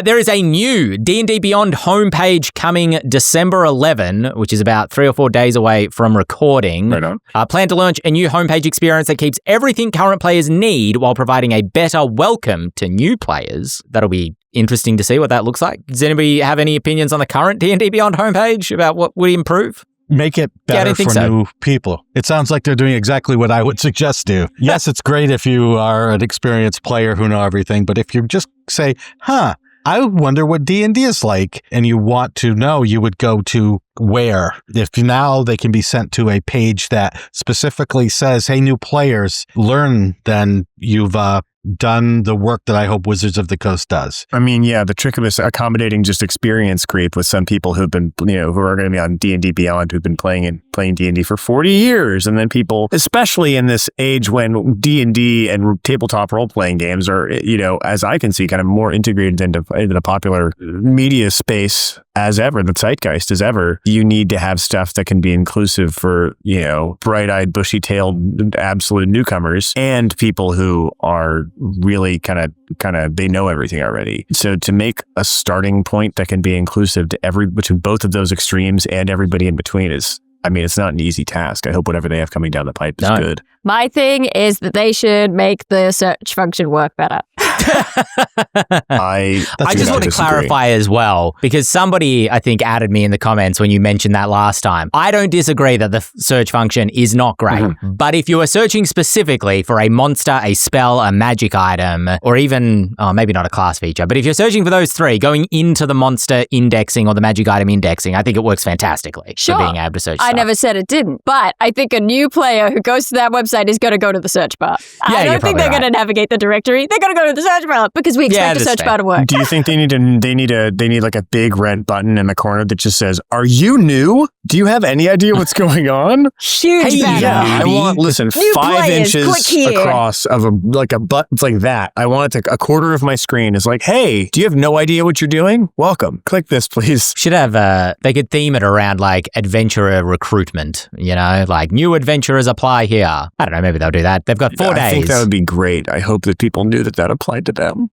[SPEAKER 2] There is a new D&D Beyond homepage coming December 11, which is about 3 or 4 days away from recording.
[SPEAKER 1] Right on.
[SPEAKER 2] Plan to launch a new homepage experience that keeps everything current players need while providing a better welcome to new players. That'll be interesting to see what that looks like. Does anybody have any opinions on the current D&D Beyond homepage about what would improve?
[SPEAKER 4] Make it better for new people. It sounds like they're doing exactly what I would suggest to. Yes, it's great if you are an experienced player who know everything, but if you just say, I wonder what D&D is like, and you want to know, you would go to where? If now they can be sent to a page that specifically says, hey, new players, learn, then you've done the work that I hope Wizards of the Coast does.
[SPEAKER 1] I mean, yeah, the trick of this accommodating just experience creep with some people who've been, who are going to be on D&D Beyond, who've been playing D&D for 40 years. And then people, especially in this age when D&D and tabletop role-playing games are, as I can see, kind of more integrated into the popular media space as ever, the zeitgeist as ever, you need to have stuff that can be inclusive for, bright-eyed, bushy-tailed, absolute newcomers and people who are really kind of, they know everything already. So to make a starting point that can be inclusive to both of those extremes and everybody in between it's not an easy task. I hope whatever they have coming down the pipe is good.
[SPEAKER 3] My thing is that they should make the search function work better.
[SPEAKER 2] I just want to clarify as well, because somebody, I think, added me in the comments when you mentioned that last time. I don't disagree that the search function is not great, but if you are searching specifically for a monster, a spell, a magic item, or even, maybe not a class feature, but if you're searching for those three, going into the monster indexing or the magic item indexing, I think it works fantastically for being able to search stuff.
[SPEAKER 3] I never said it didn't, but I think a new player who goes to that website is going to go to the search bar. I don't think they're going to navigate the directory. They're going to go to the search bar because we expect the search bar to work.
[SPEAKER 1] Do you think they need like a big red button in the corner that just says, "Are you new? Do you have any idea what's going on?"
[SPEAKER 3] Huge banner.
[SPEAKER 1] Yeah, I want 5 inches across of a button. It's like that. I want it to a quarter of my screen is like, "Hey, do you have no idea what you're doing? Welcome. Click this, please."
[SPEAKER 2] Should have they could theme it around like adventurer recruitment. Like new adventurers apply here. I don't know. Maybe they'll do that. They've got 4 days.
[SPEAKER 1] I think that would be great. I hope that people knew that applied to them.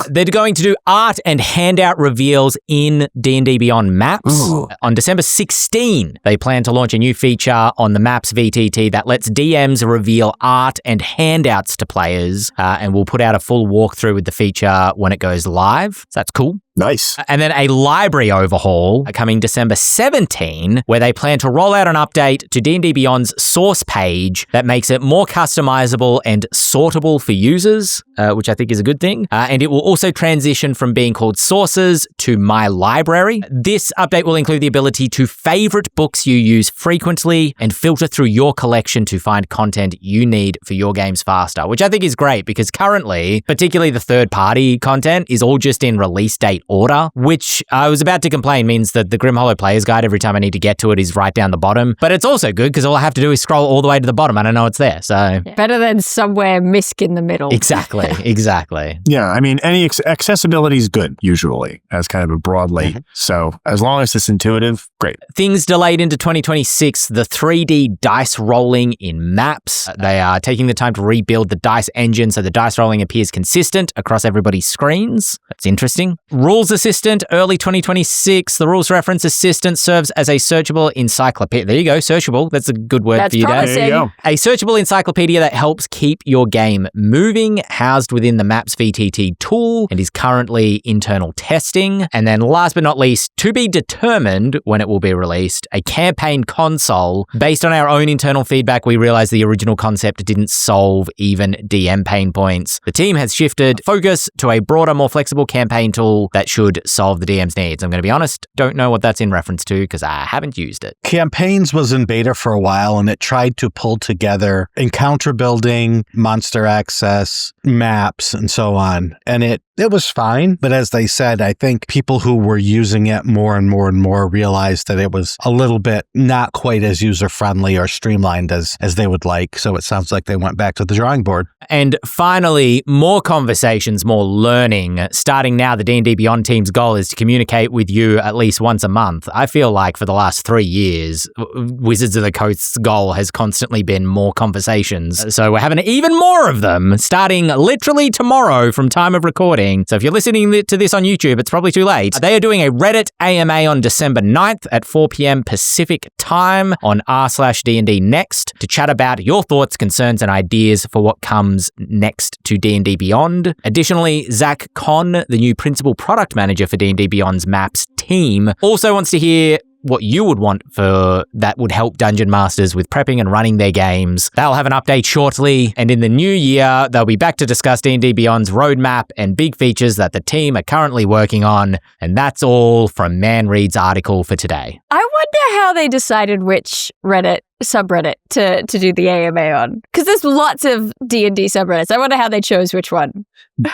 [SPEAKER 2] They're going to do art and handout reveals in D&D Beyond Maps. Ooh. On December 16, they plan to launch a new feature on the Maps VTT that lets DMs reveal art and handouts to players, and we'll put out a full walkthrough with the feature when it goes live. So that's cool.
[SPEAKER 1] Nice.
[SPEAKER 2] And then a library overhaul coming December 17, where they plan to roll out an update to D&D Beyond's source page that makes it more customizable and sortable for users, which I think is a good thing. And it will also transition from being called sources to My Library. This update will include the ability to favorite books you use frequently and filter through your collection to find content you need for your games faster, which I think is great because currently, particularly the third-party content, is all just in release date order, which I was about to complain means that the Grim Hollow Player's Guide, every time I need to get to it, is right down the bottom. But it's also good because all I have to do is scroll all the way to the bottom and I know it's there. So
[SPEAKER 3] better than somewhere misc in the middle.
[SPEAKER 2] Exactly.
[SPEAKER 1] Yeah, any accessibility is good usually as kind of a broad light. So as long as it's intuitive, great.
[SPEAKER 2] Things delayed into 2026, the 3D dice rolling in Maps. They are taking the time to rebuild the dice engine so the dice rolling appears consistent across everybody's screens. That's interesting. Rules Assistant, early 2026. The Rules Reference Assistant serves as a searchable encyclopedia. There you go, searchable. That's a good word for you, Dad.
[SPEAKER 1] There you go.
[SPEAKER 2] A searchable encyclopedia that helps keep your game moving, housed within the Maps VTT tool, and is currently internal testing. And then last but not least, to be determined when it will be released, a campaign console. Based on our own internal feedback, we realized the original concept didn't solve even DM pain points. The team has shifted focus to a broader, more flexible campaign tool that should solve the DM's needs. I'm going to be honest, don't know what that's in reference to because I haven't used it.
[SPEAKER 4] Campaigns was in beta for a while and it tried to pull together encounter building, monster access, maps, and so on. And it was fine, but as they said, I think people who were using it more and more realized that it was a little bit not quite as user-friendly or streamlined as they would like. So it sounds like they went back to the drawing board.
[SPEAKER 2] And finally, more conversations, more learning. Starting now, the D&D Beyond team's goal is to communicate with you at least once a month. I feel like for the last 3 years, Wizards of the Coast's goal has constantly been more conversations. So we're having even more of them, starting literally tomorrow from time of recording. So if you're listening to this on YouTube, it's probably too late. They are doing a Reddit AMA on December 9th at 4 p.m. Pacific time on r/D&D Next to chat about your thoughts, concerns, and ideas for what comes next to D&D Beyond. Additionally, Zach Conn, the new principal product manager for D&D Beyond's Maps team, also wants to hear what you would want for that would help Dungeon Masters with prepping and running their games. They'll have an update shortly, and in the new year, they'll be back to discuss D&D Beyond's roadmap and big features that the team are currently working on. And that's all from Man Read's article for today.
[SPEAKER 3] I wonder how they decided which Reddit subreddit to do the AMA on? Because there's lots of D&D subreddits. I wonder how they chose which one.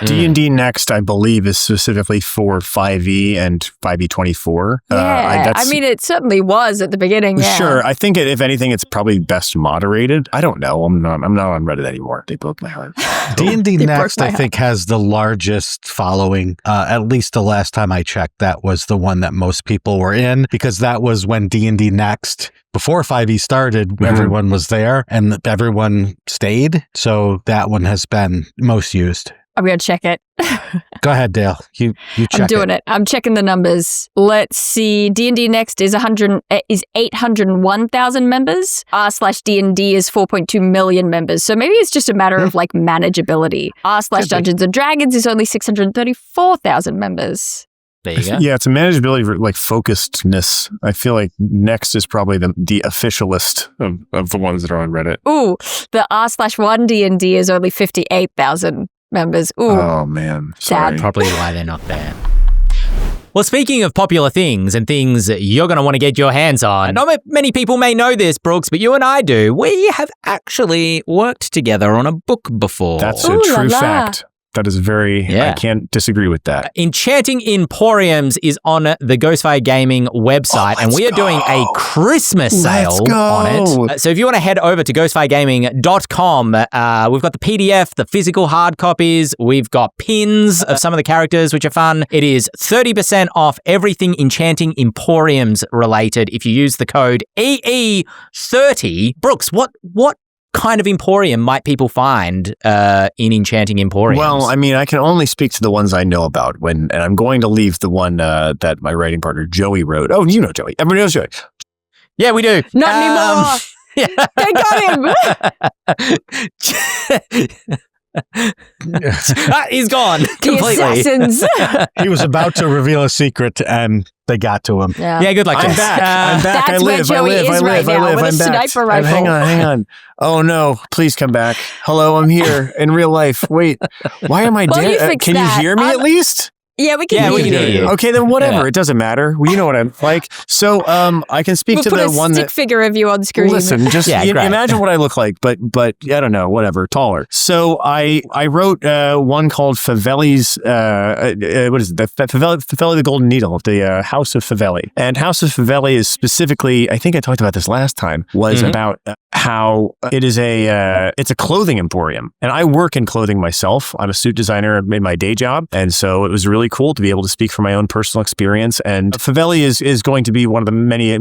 [SPEAKER 1] D&D Next, I believe, is specifically for 5e and 5e24.
[SPEAKER 3] Yeah, I mean, it certainly was at the beginning. Yeah.
[SPEAKER 1] Sure, I think if anything, it's probably best moderated. I don't know. I'm not on Reddit anymore. They broke my heart.
[SPEAKER 4] D&D Next, I think, has the largest following. At least the last time I checked, that was the one that most people were in, because that was when D&D Next, before 5e started, everyone was there and everyone stayed. So that one has been most used.
[SPEAKER 3] I'm going to check it.
[SPEAKER 4] Go ahead, Dael. You check
[SPEAKER 3] I'm doing it. I'm checking the numbers. Let's see. D&D Next is 801,000 members. r/D&D is 4.2 million members. So maybe it's just a matter of like manageability. r/Dungeons and Dragons is only 634,000 members.
[SPEAKER 2] There you go.
[SPEAKER 1] Yeah, it's a manageability, like focusedness. I feel like Next is probably the officialist of the ones that are on Reddit.
[SPEAKER 3] Ooh, the r/1 D&D is only 58,000 members. Ooh.
[SPEAKER 1] Oh, man. Sorry.
[SPEAKER 3] Sad.
[SPEAKER 2] Probably why they're not there. Well, speaking of popular things and things you're going to want to get your hands on, not many people may know this, Brooks, but you and I do. We have actually worked together on a book before.
[SPEAKER 1] That's a true fact. That is I can't disagree with that.
[SPEAKER 2] Enchanting Emporiums is on the Ghostfire Gaming website, and we are doing a Christmas sale on it. So if you want to head over to ghostfiregaming.com, we've got the PDF, the physical hard copies, we've got pins of some of the characters, which are fun. It is 30% off everything Enchanting Emporiums related if you use the code EE30. Brooks, what kind of emporium might people find in Enchanting Emporiums?
[SPEAKER 1] Well, I mean, I can only speak to the ones I know about, and I'm going to leave the one that my writing partner Joey wrote. Oh, you know Joey. Everybody knows Joey.
[SPEAKER 2] Yeah, we do.
[SPEAKER 3] Not anymore.
[SPEAKER 2] Yeah.
[SPEAKER 3] They got him.
[SPEAKER 2] He's gone completely.
[SPEAKER 3] The assassins.
[SPEAKER 4] He was about to reveal a secret and they got to him.
[SPEAKER 2] Yeah, good luck.
[SPEAKER 1] I'm back. I'm back.
[SPEAKER 3] That's where Joey is right now with a sniper rifle.
[SPEAKER 1] Hang on. Oh no! Please come back. Hello, I'm here in real life. Wait, why am I dead? Can you hear me at least?
[SPEAKER 3] Yeah, we can hear you.
[SPEAKER 1] Okay, then whatever. It doesn't matter. Well, you know what I'm like. So, I can speak to the one that...
[SPEAKER 3] We'll put a stick figure of you on screen.
[SPEAKER 1] Listen, just imagine what I look like, but I don't know, whatever, taller. So I wrote one called Faveli's, what is it? Faveli the Golden Needle, the House of Faveli. And House of Faveli is specifically, I think I talked about this last time, was about how it is it's a clothing emporium. And I work in clothing myself. I'm a suit designer in my day job. And so it was really cool to be able to speak from my own personal experience. And Faveli is going to be one of the many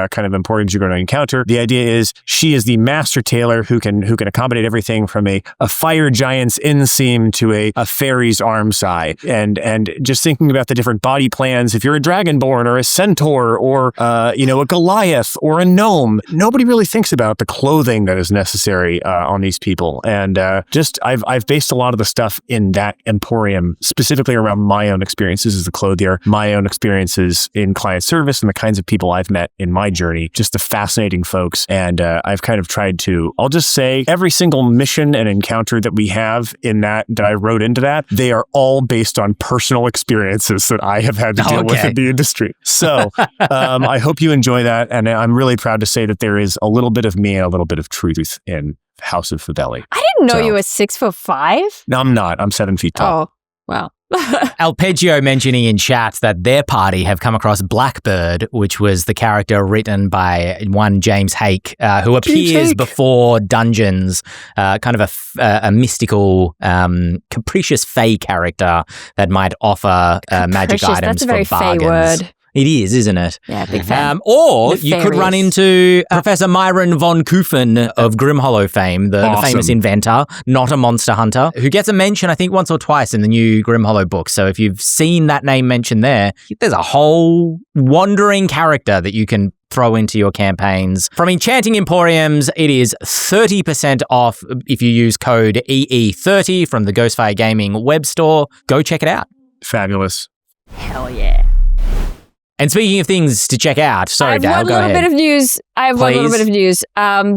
[SPEAKER 1] kind of emporiums you're going to encounter. The idea is she is the master tailor who can accommodate everything from a fire giant's inseam to a fairy's arm side. And just thinking about the different body plans, if you're a dragonborn or a centaur or a Goliath or a gnome, nobody really thinks about the clothing that is necessary on these people. And I've based a lot of the stuff in that emporium specifically around my own experiences as a clothier, my own experiences in client service, and the kinds of people I've met in my journey, just the fascinating folks. And I've kind of tried to, I'll just say, every single mission and encounter that we have in that I wrote into that, they are all based on personal experiences that I have had to deal with in the industry. So I hope you enjoy that. And I'm really proud to say that there is a little bit of me and a little bit of truth in House of Faveli.
[SPEAKER 3] I didn't know you were 6'5".
[SPEAKER 1] No, I'm not. I'm 7 feet tall.
[SPEAKER 3] Oh, wow.
[SPEAKER 2] Alpeggio mentioning in chat that their party have come across Blackbird, which was the character written by one James Hake, who appears before dungeons, kind of a mystical, capricious fae character that might offer magic items
[SPEAKER 3] that's a
[SPEAKER 2] for
[SPEAKER 3] very
[SPEAKER 2] bargains.
[SPEAKER 3] Fae word.
[SPEAKER 2] It is, isn't it?
[SPEAKER 3] Yeah, big fan.
[SPEAKER 2] Or you could run into Professor Myron von Kufen of Grimhollow fame, the famous inventor, not a monster hunter, who gets a mention, I think, once or twice in the new Grimhollow book. So if you've seen that name mentioned there's a whole wandering character that you can throw into your campaigns. From Enchanting Emporiums, it is 30% off if you use code EE30 from the Ghostfire Gaming web store. Go check it out.
[SPEAKER 1] Fabulous.
[SPEAKER 3] Hell yeah.
[SPEAKER 2] And speaking of things to check out, sorry, Dael, go ahead.
[SPEAKER 3] I have one little bit of news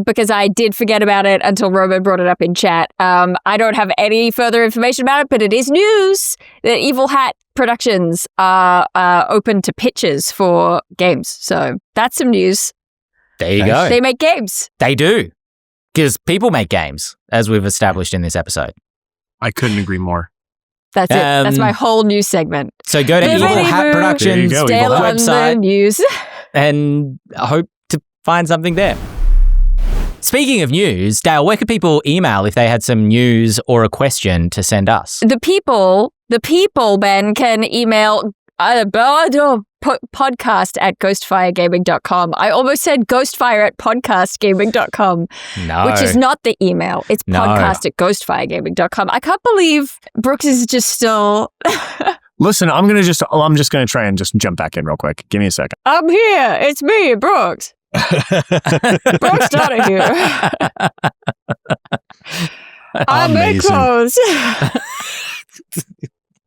[SPEAKER 3] because I did forget about it until Roman brought it up in chat. I don't have any further information about it, but it is news that Evil Hat Productions are open to pitches for games. So that's some news.
[SPEAKER 2] There you go.
[SPEAKER 3] They make games.
[SPEAKER 2] They do. Because people make games, as we've established in this episode.
[SPEAKER 1] I couldn't agree more.
[SPEAKER 3] That's it. That's my whole news segment.
[SPEAKER 2] So go to Evil Hat Productions website
[SPEAKER 3] news.
[SPEAKER 2] and hope to find something there. Speaking of news, Dael, where could people email if they had some news or a question to send us?
[SPEAKER 3] The people, Ben, can email podcast at ghostfiregaming.com. I almost said ghostfire at podcastgaming.com, which is not the email. It's podcast at ghostfiregaming.com. I can't believe Brooks is just still...
[SPEAKER 1] Listen, I'm just going to try and just jump back in real quick. Give me a second.
[SPEAKER 3] I'm here. It's me, Brooks. Brooks Donahue. I make clothes.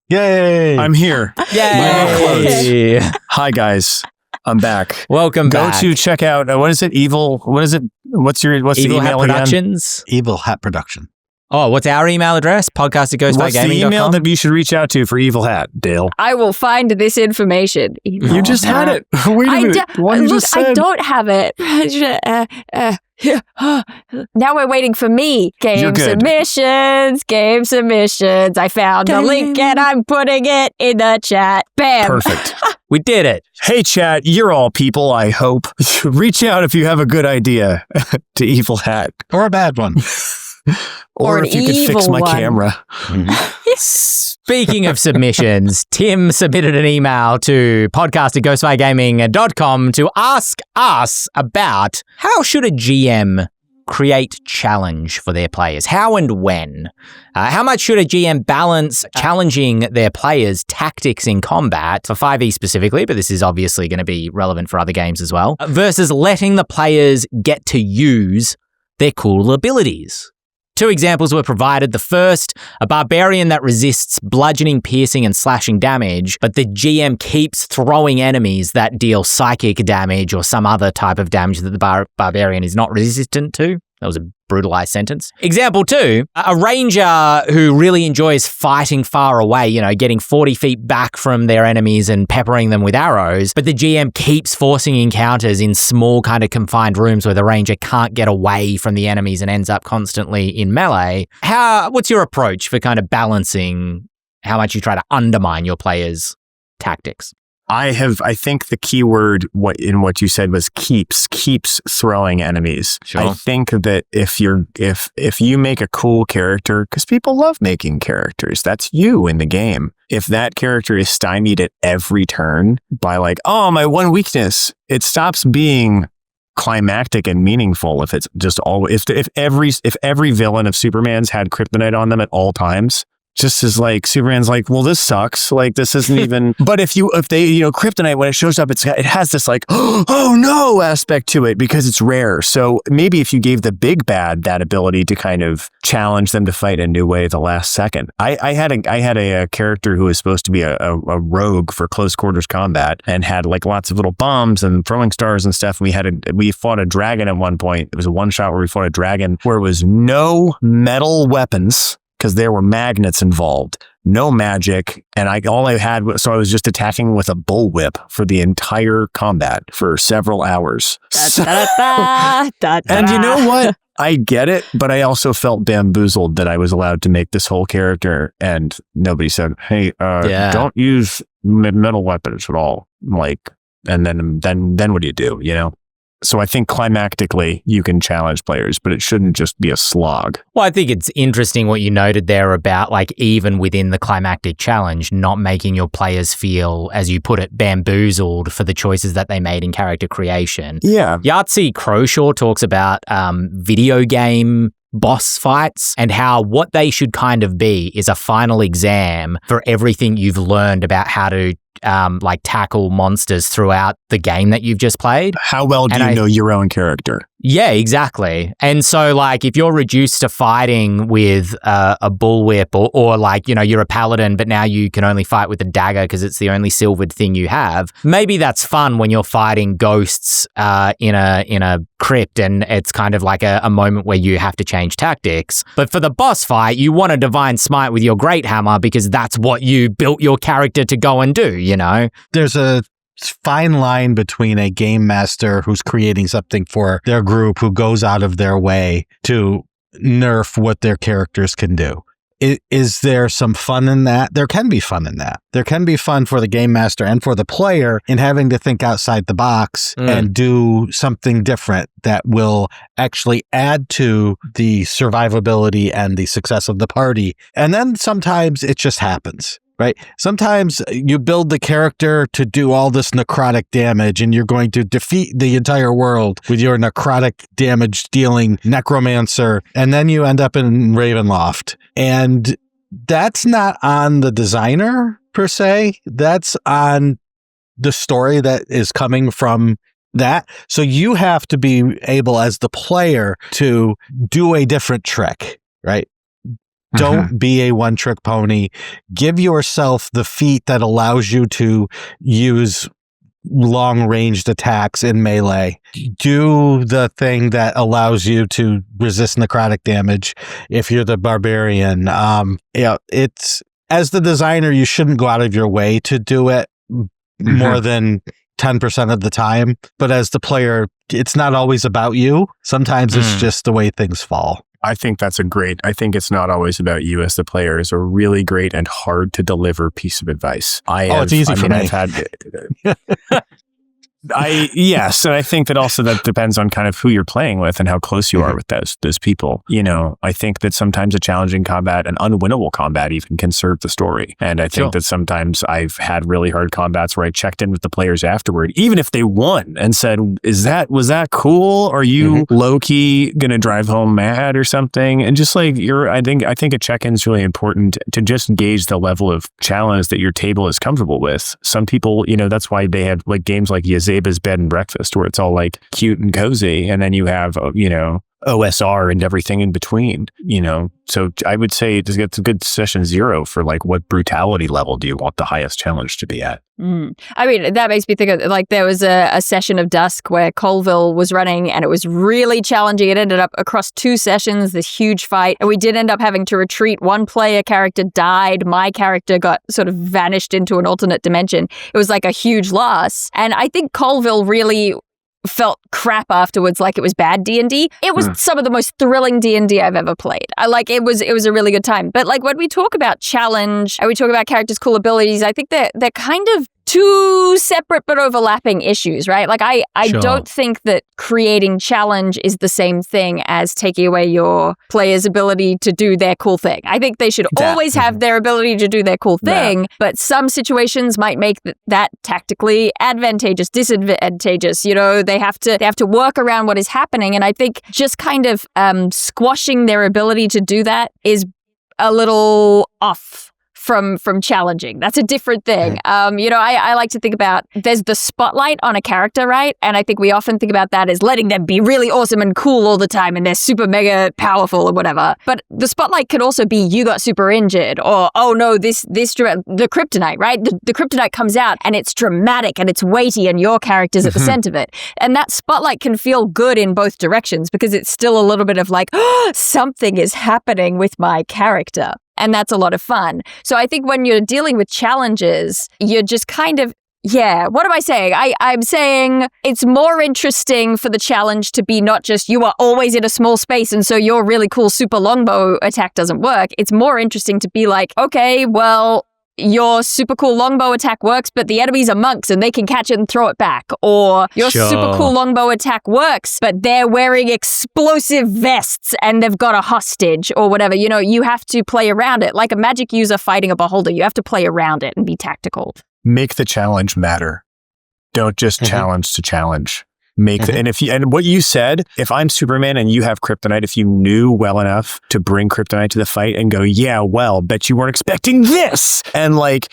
[SPEAKER 4] Yay!
[SPEAKER 1] I'm here.
[SPEAKER 2] Yay!
[SPEAKER 1] Hi guys, I'm back.
[SPEAKER 2] Welcome back.
[SPEAKER 1] Go to check out. What is it? What's the
[SPEAKER 2] Evil
[SPEAKER 1] email
[SPEAKER 2] Hat Productions?
[SPEAKER 1] Again?
[SPEAKER 4] Evil Hat Production.
[SPEAKER 2] Oh, what's our email address? Podcast@ghostfiregaming.com.
[SPEAKER 1] What's the email that you should reach out to for Evil Hat, Dael?
[SPEAKER 3] I will find this information.
[SPEAKER 1] You just had it. Wait a minute.
[SPEAKER 3] I don't have it. Now we're waiting for me. Game submissions. I found the link and I'm putting it in the chat. Bam.
[SPEAKER 1] Perfect.
[SPEAKER 2] We did it.
[SPEAKER 1] Hey, chat. You're all people, I hope. Reach out if you have a good idea to Evil Hat.
[SPEAKER 4] Or a bad one.
[SPEAKER 1] Or if you could fix my camera.
[SPEAKER 2] Speaking of submissions, Tim submitted an email to podcast@ghostfiregaming.com to ask us about how should a GM create challenge for their players? How and when? How much should a GM balance challenging their players' tactics in combat, for 5e specifically, but this is obviously going to be relevant for other games as well, versus letting the players get to use their cool abilities? 2 examples were provided. The first, a barbarian that resists bludgeoning, piercing, and slashing damage, but the GM keeps throwing enemies that deal psychic damage or some other type of damage that the barbarian is not resistant to. That was a brutalized sentence. Example 2, a ranger who really enjoys fighting far away, getting 40 feet back from their enemies and peppering them with arrows, but the GM keeps forcing encounters in small kind of confined rooms where the ranger can't get away from the enemies and ends up constantly in melee. What's your approach for kind of balancing how much you try to undermine your players' tactics?
[SPEAKER 1] I think the key word in what you said was keeps throwing enemies.
[SPEAKER 2] Sure.
[SPEAKER 1] I think that if you make a cool character, because people love making characters, that's you in the game. If that character is stymied at every turn by my one weakness, it stops being climactic and meaningful. If it's just if every villain of Superman's had kryptonite on them at all times. Just as Superman's well, this sucks. This isn't even. But if they kryptonite, when it shows up, it has this oh no aspect to it because it's rare. So maybe if you gave the big bad that ability to kind of challenge them to fight a new way at the last second. I had a character who was supposed to be a rogue for close quarters combat and had lots of little bombs and throwing stars and stuff. And we fought a dragon at one point. It was a one shot where we fought a dragon where it was no metal weapons, because there were magnets involved, no magic, and all I had was, so I was just attacking with a bullwhip for the entire combat for several hours. And you know what? I get it, but I also felt bamboozled that I was allowed to make this whole character, and nobody said, "Hey, don't use metal weapons at all." And then what do you do? So I think climactically you can challenge players, but it shouldn't just be a slog.
[SPEAKER 2] Well, I think it's interesting what you noted there about even within the climactic challenge, not making your players feel, as you put it, bamboozled for the choices that they made in character creation.
[SPEAKER 1] Yeah.
[SPEAKER 2] Yahtzee Croshaw talks about video game boss fights and how what they should kind of be is a final exam for everything you've learned about how to tackle monsters throughout the game that you've just played.
[SPEAKER 1] How well do you know your own character?
[SPEAKER 2] Yeah, exactly. And so if you're reduced to fighting with a bullwhip or you're a paladin, but now you can only fight with a dagger because it's the only silvered thing you have, maybe that's fun when you're fighting ghosts in a crypt and it's kind of a moment where you have to change tactics. But for the boss fight, you want a divine smite with your great hammer because that's what you built your character to go and do,
[SPEAKER 4] There's a fine line between a game master who's creating something for their group who goes out of their way to nerf what their characters can do. Is there some fun in that? There can be fun in that. There can be fun for the game master and for the player in having to think outside the box and do something different that will actually add to the survivability and the success of the party. And then sometimes it just happens. Right? Sometimes you build the character to do all this necrotic damage and you're going to defeat the entire world with your necrotic damage dealing necromancer. And then you end up in Ravenloft. And that's not on the designer per se. That's on the story that is coming from that. So you have to be able as the player to do a different trick, right? Don't be a one-trick pony. Give yourself the feat that allows you to use long-ranged attacks in melee. Do the thing that allows you to resist necrotic damage if you're the barbarian. It's as the designer, you shouldn't go out of your way to do it more than 10% of the time. But as the player, it's not always about you. Sometimes it's just the way things fall.
[SPEAKER 1] I think that's I think it's not always about you as the player is a really great and hard to deliver piece of advice.
[SPEAKER 4] It's easy for me.
[SPEAKER 1] I've had, yes. And I think that also that depends on kind of who you're playing with and how close you are with those people. You know, I think that sometimes a challenging combat, an unwinnable combat even can serve the story. And I think that sometimes I've had really hard combats where I checked in with the players afterward, even if they won and said, was that cool? Are you low key going to drive home mad or something? And just like I think a check-in is really important to just gauge the level of challenge that your table is comfortable with. Some people, you know, that's why they have like games like Yazeba's Bed and Breakfast, where it's all like cute and cozy, and then you have OSR and everything in between, you know. So I would say it's a good session 0 for like what brutality level do you want the highest challenge to be at?
[SPEAKER 3] I mean, that makes me think of like there was a session of Dusk where Colville was running and it was really challenging. It ended up across 2 sessions, this huge fight, and we did end up having to retreat. One player character died. My character got sort of vanished into an alternate dimension. It was like a huge loss. And I think Colville really felt crap afterwards, like it was bad D&D. It was some of the most thrilling D&D I've ever played. It was a really good time. But like when we talk about challenge and we talk about characters' cool abilities, I think they're kind of 2 separate but overlapping issues, right? Like I don't think that creating challenge is the same thing as taking away your player's ability to do their cool thing. I think they should always have their ability to do their cool thing, but some situations might make that tactically advantageous, disadvantageous. You know, they have to work around what is happening, and I think just kind of squashing their ability to do that is a little off from challenging. That's a different thing. I like to think about, there's the spotlight on a character, right? And I think we often think about that as letting them be really awesome and cool all the time and they're super mega powerful or whatever. But the spotlight could also be you got super injured, or oh no, the kryptonite, right? The kryptonite comes out and it's dramatic and it's weighty and your character's at the center of it. And that spotlight can feel good in both directions because it's still a little bit of like, oh, something is happening with my character. And that's a lot of fun. So I think when you're dealing with challenges, you're just kind of, what am I saying? I'm saying it's more interesting for the challenge to be not just you are always in a small space and so your really cool super longbow attack doesn't work. It's more interesting to be like, okay, well, your super cool longbow attack works, but the enemies are monks and they can catch it and throw it back. Or your super cool longbow attack works, but they're wearing explosive vests and they've got a hostage or whatever. You know, you have to play around it. Like a magic user fighting a beholder, you have to play around it and be tactical.
[SPEAKER 1] Make the challenge matter. Don't just challenge to challenge. And what you said, if I'm Superman and you have kryptonite, if you knew well enough to bring kryptonite to the fight and go, bet you weren't expecting this. And like,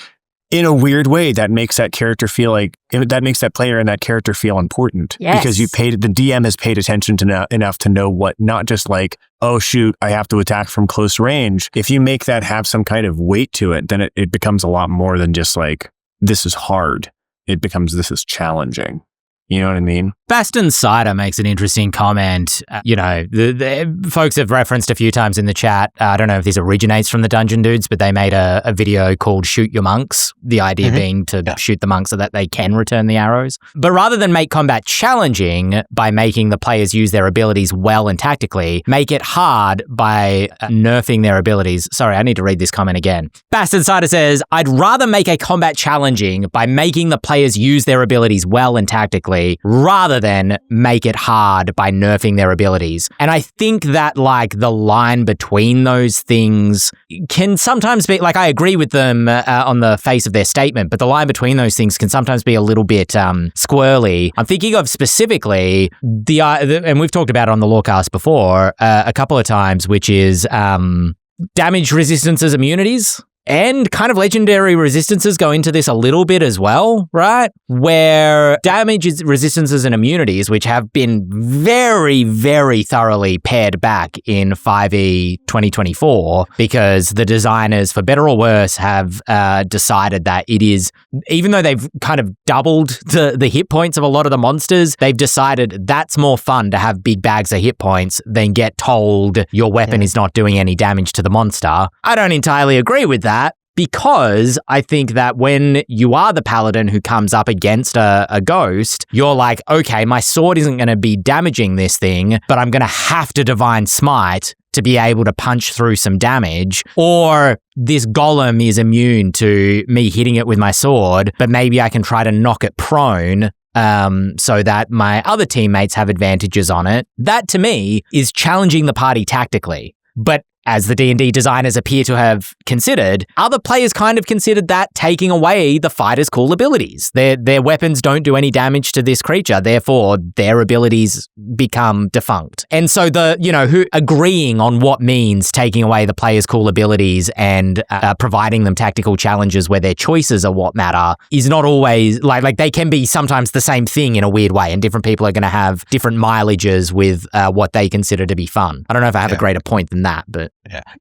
[SPEAKER 1] in a weird way, that makes that character feel like, that makes that player and that character feel important.
[SPEAKER 3] Yes.
[SPEAKER 1] Because the DM has paid attention to enough to know what, not just like, oh shoot, I have to attack from close range. If you make that have some kind of weight to it, then it becomes a lot more than just like, this is hard. It becomes, this is challenging. You know what I mean?
[SPEAKER 2] Baston Cider makes an interesting comment. The folks have referenced a few times in the chat. I don't know if this originates from the Dungeon Dudes, but they made a video called Shoot Your Monks. The idea being to shoot the monks so that they can return the arrows. But rather than make combat challenging by making the players use their abilities well and tactically, make it hard by nerfing their abilities. Sorry, I need to read this comment again. Baston Cider says, I'd rather make a combat challenging by making the players use their abilities well and tactically rather than make it hard by nerfing their abilities. And I think that like the line between those things can sometimes be like, I agree with them on the face of their statement, but the line between those things can sometimes be a little bit squirrely. I'm thinking of specifically and we've talked about it on the Lorecast before a couple of times, which is damage resistances, immunities. And kind of legendary resistances go into this a little bit as well, right? Where damage resistances and immunities, which have been very, very thoroughly pared back in 5e 2024, because the designers, for better or worse, have decided that it is, even though they've kind of doubled the hit points of a lot of the monsters, they've decided that's more fun to have big bags of hit points than get told your weapon is not doing any damage to the monster. I don't entirely agree with that. Because I think that when you are the paladin who comes up against a ghost, you're like, okay, my sword isn't going to be damaging this thing, but I'm going to have to Divine Smite to be able to punch through some damage. Or this golem is immune to me hitting it with my sword, but maybe I can try to knock it prone so that my other teammates have advantages on it. That, to me, is challenging the party tactically. But as the D&D designers appear to have considered, other players kind of considered that taking away the fighter's cool abilities. Their weapons don't do any damage to this creature, therefore their abilities become defunct. And so who agreeing on what means taking away the player's cool abilities and providing them tactical challenges where their choices are what matter is not always, like they can be sometimes the same thing in a weird way, and different people are going to have different mileages with what they consider to be fun. I don't know if I have a greater point than that, but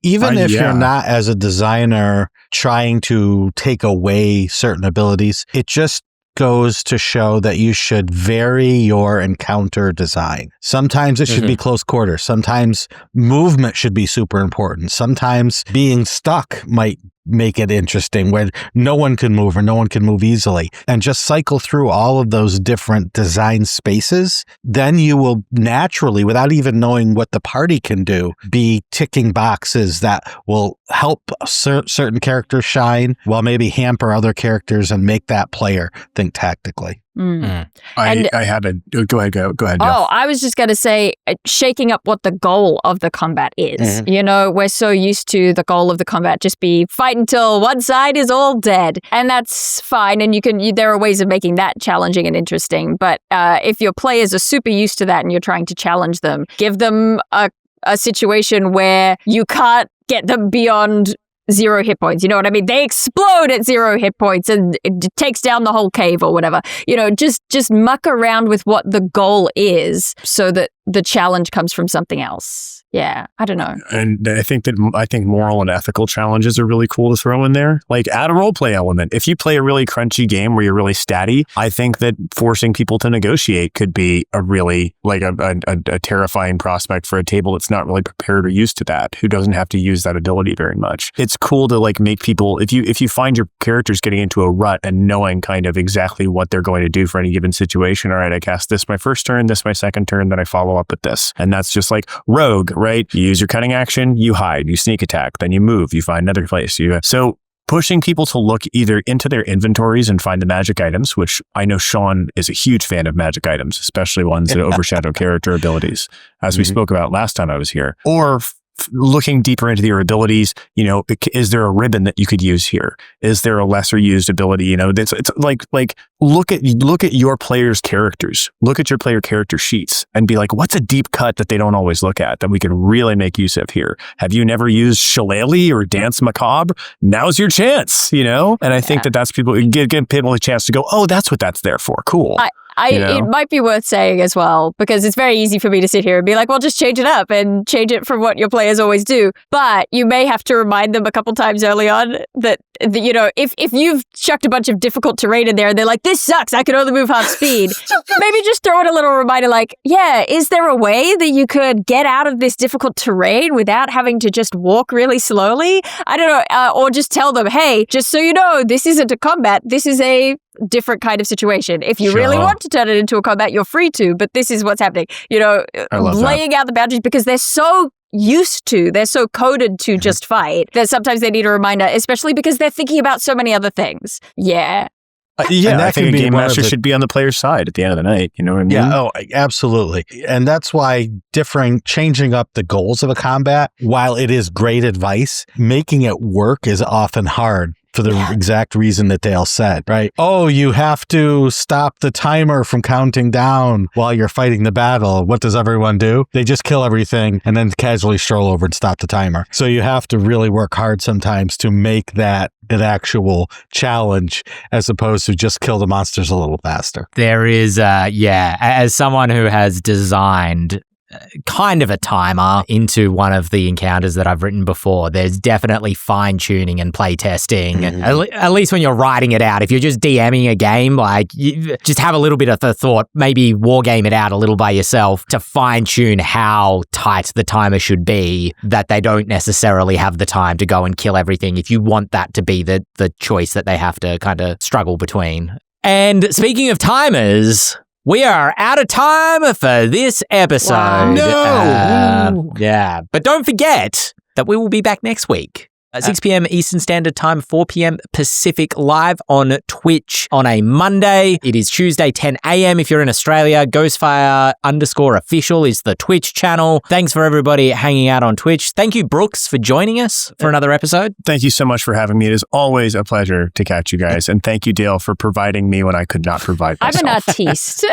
[SPEAKER 4] even if you're not, as a designer, trying to take away certain abilities, it just goes to show that you should vary your encounter design. Sometimes it should be close quarters. Sometimes movement should be super important. Sometimes being stuck might make it interesting where no one can move or no one can move easily, and just cycle through all of those different design spaces. Then you will naturally, without even knowing what the party can do, be ticking boxes that will help certain characters shine while maybe hamper other characters and make that player think tactically.
[SPEAKER 1] I had a go ahead.
[SPEAKER 3] Oh, I was just going to say, shaking up what the goal of the combat is. We're so used to the goal of the combat just be fight until one side is all dead, and that's fine. And there are ways of making that challenging and interesting. But if your players are super used to that and you're trying to challenge them, give them a situation where you can't get them beyond 0 hit points. You know what I mean? They explode at 0 hit points and it takes down the whole cave or whatever. Just muck around with what the goal is so that the challenge comes from something else. Yeah, I don't know.
[SPEAKER 1] And I think moral and ethical challenges are really cool to throw in there. Like, add a roleplay element. If you play a really crunchy game where you're really statty, I think that forcing people to negotiate could be a really, like, a terrifying prospect for a table that's not really prepared or used to that, who doesn't have to use that ability very much. It's cool to, like, make people, if you find your characters getting into a rut and knowing kind of exactly what they're going to do for any given situation. All right, I cast this my first turn, this my second turn, then I follow up with this. And that's just like rogue, right? You use your cunning action, you hide, you sneak attack, then you move, you find another place. So pushing people to look either into their inventories and find the magic items, which I know Shawn is a huge fan of magic items, especially ones that overshadow character abilities, as we spoke about last time I was here, or looking deeper into your abilities. Is there a ribbon that you could use here? Is there a lesser used ability? It's like look at your players' characters, look at your player character sheets and be like, what's a deep cut that they don't always look at that we can really make use of here? Have you never used Shillelagh or Dance Macabre? Now's your chance, And I think that's people, give people a chance to go, oh, that's what that's there for. Cool.
[SPEAKER 3] It might be worth saying as well, because it's very easy for me to sit here and be like, well, just change it up and change it from what your players always do. But you may have to remind them a couple times early on that if you've chucked a bunch of difficult terrain in there and they're like, this sucks, I can only move half speed, maybe just throw in a little reminder like, yeah, is there a way that you could get out of this difficult terrain without having to just walk really slowly? I don't know. Or just tell them, hey, just so you know, this isn't a combat. This is a different kind of situation. If you really want to turn it into a combat, you're free to, but this is what's happening. Laying out the boundaries because they're so coded to just fight that sometimes they need a reminder, especially because they're thinking about so many other things. Yeah.
[SPEAKER 1] And I think a game master should be on the player's side at the end of the night. You know what I mean?
[SPEAKER 4] Yeah, absolutely. And that's why changing up the goals of a combat, while it is great advice, making it work is often hard. For the exact reason that Dael said, right? Oh, you have to stop the timer from counting down while you're fighting the battle. What does everyone do? They just kill everything and then casually stroll over and stop the timer. So you have to really work hard sometimes to make that an actual challenge as opposed to just kill the monsters a little faster.
[SPEAKER 2] There is, as someone who has designed kind of a timer into one of the encounters that I've written before, there's definitely fine tuning and play testing. At least when you're writing it out. If you're just DMing a game, like you just have a little bit of the thought, maybe war game it out a little by yourself to fine tune how tight the timer should be, that they don't necessarily have the time to go and kill everything if you want that to be the choice that they have to kind of struggle between. And speaking of timers, we are out of time for this episode.
[SPEAKER 1] Wow.
[SPEAKER 2] No! But don't forget that we will be back next week. 6 p.m. Eastern Standard Time, 4 p.m. Pacific, live on Twitch on a Monday. It is Tuesday, 10 a.m. if you're in Australia. Ghostfire_official is the Twitch channel. Thanks for everybody hanging out on Twitch. Thank you, Brooks, for joining us for another episode.
[SPEAKER 1] Thank you so much for having me. It is always a pleasure to catch you guys. And thank you, Dael, for providing me when I could not provide myself.
[SPEAKER 3] I'm an artiste.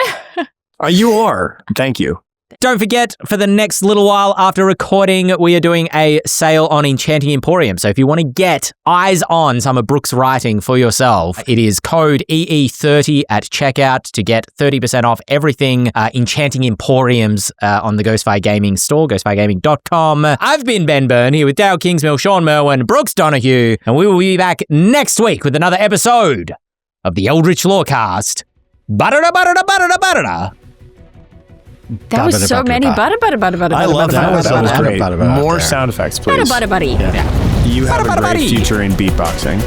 [SPEAKER 1] You are. Thank you.
[SPEAKER 2] Don't forget, for the next little while after recording, we are doing a sale on Enchanting Emporiums. So if you want to get eyes on some of Brooke's writing for yourself, it is code EE30 at checkout to get 30% off everything Enchanting Emporiums on the Ghostfire Gaming store, ghostfiregaming.com. I've been Ben Byrne here with Dael Kingsmill, Shawn Merwin, Brooks Donahue, and we will be back next week with another episode of the Eldritch Lorecast. Ba-da-da-ba-da-da-ba-da-da-ba-da-da.
[SPEAKER 3] That was so many butter.
[SPEAKER 1] I love that. That was great. More sound effects, please.
[SPEAKER 3] Butter, buddy.
[SPEAKER 2] Yeah.
[SPEAKER 1] You have a great future in beatboxing.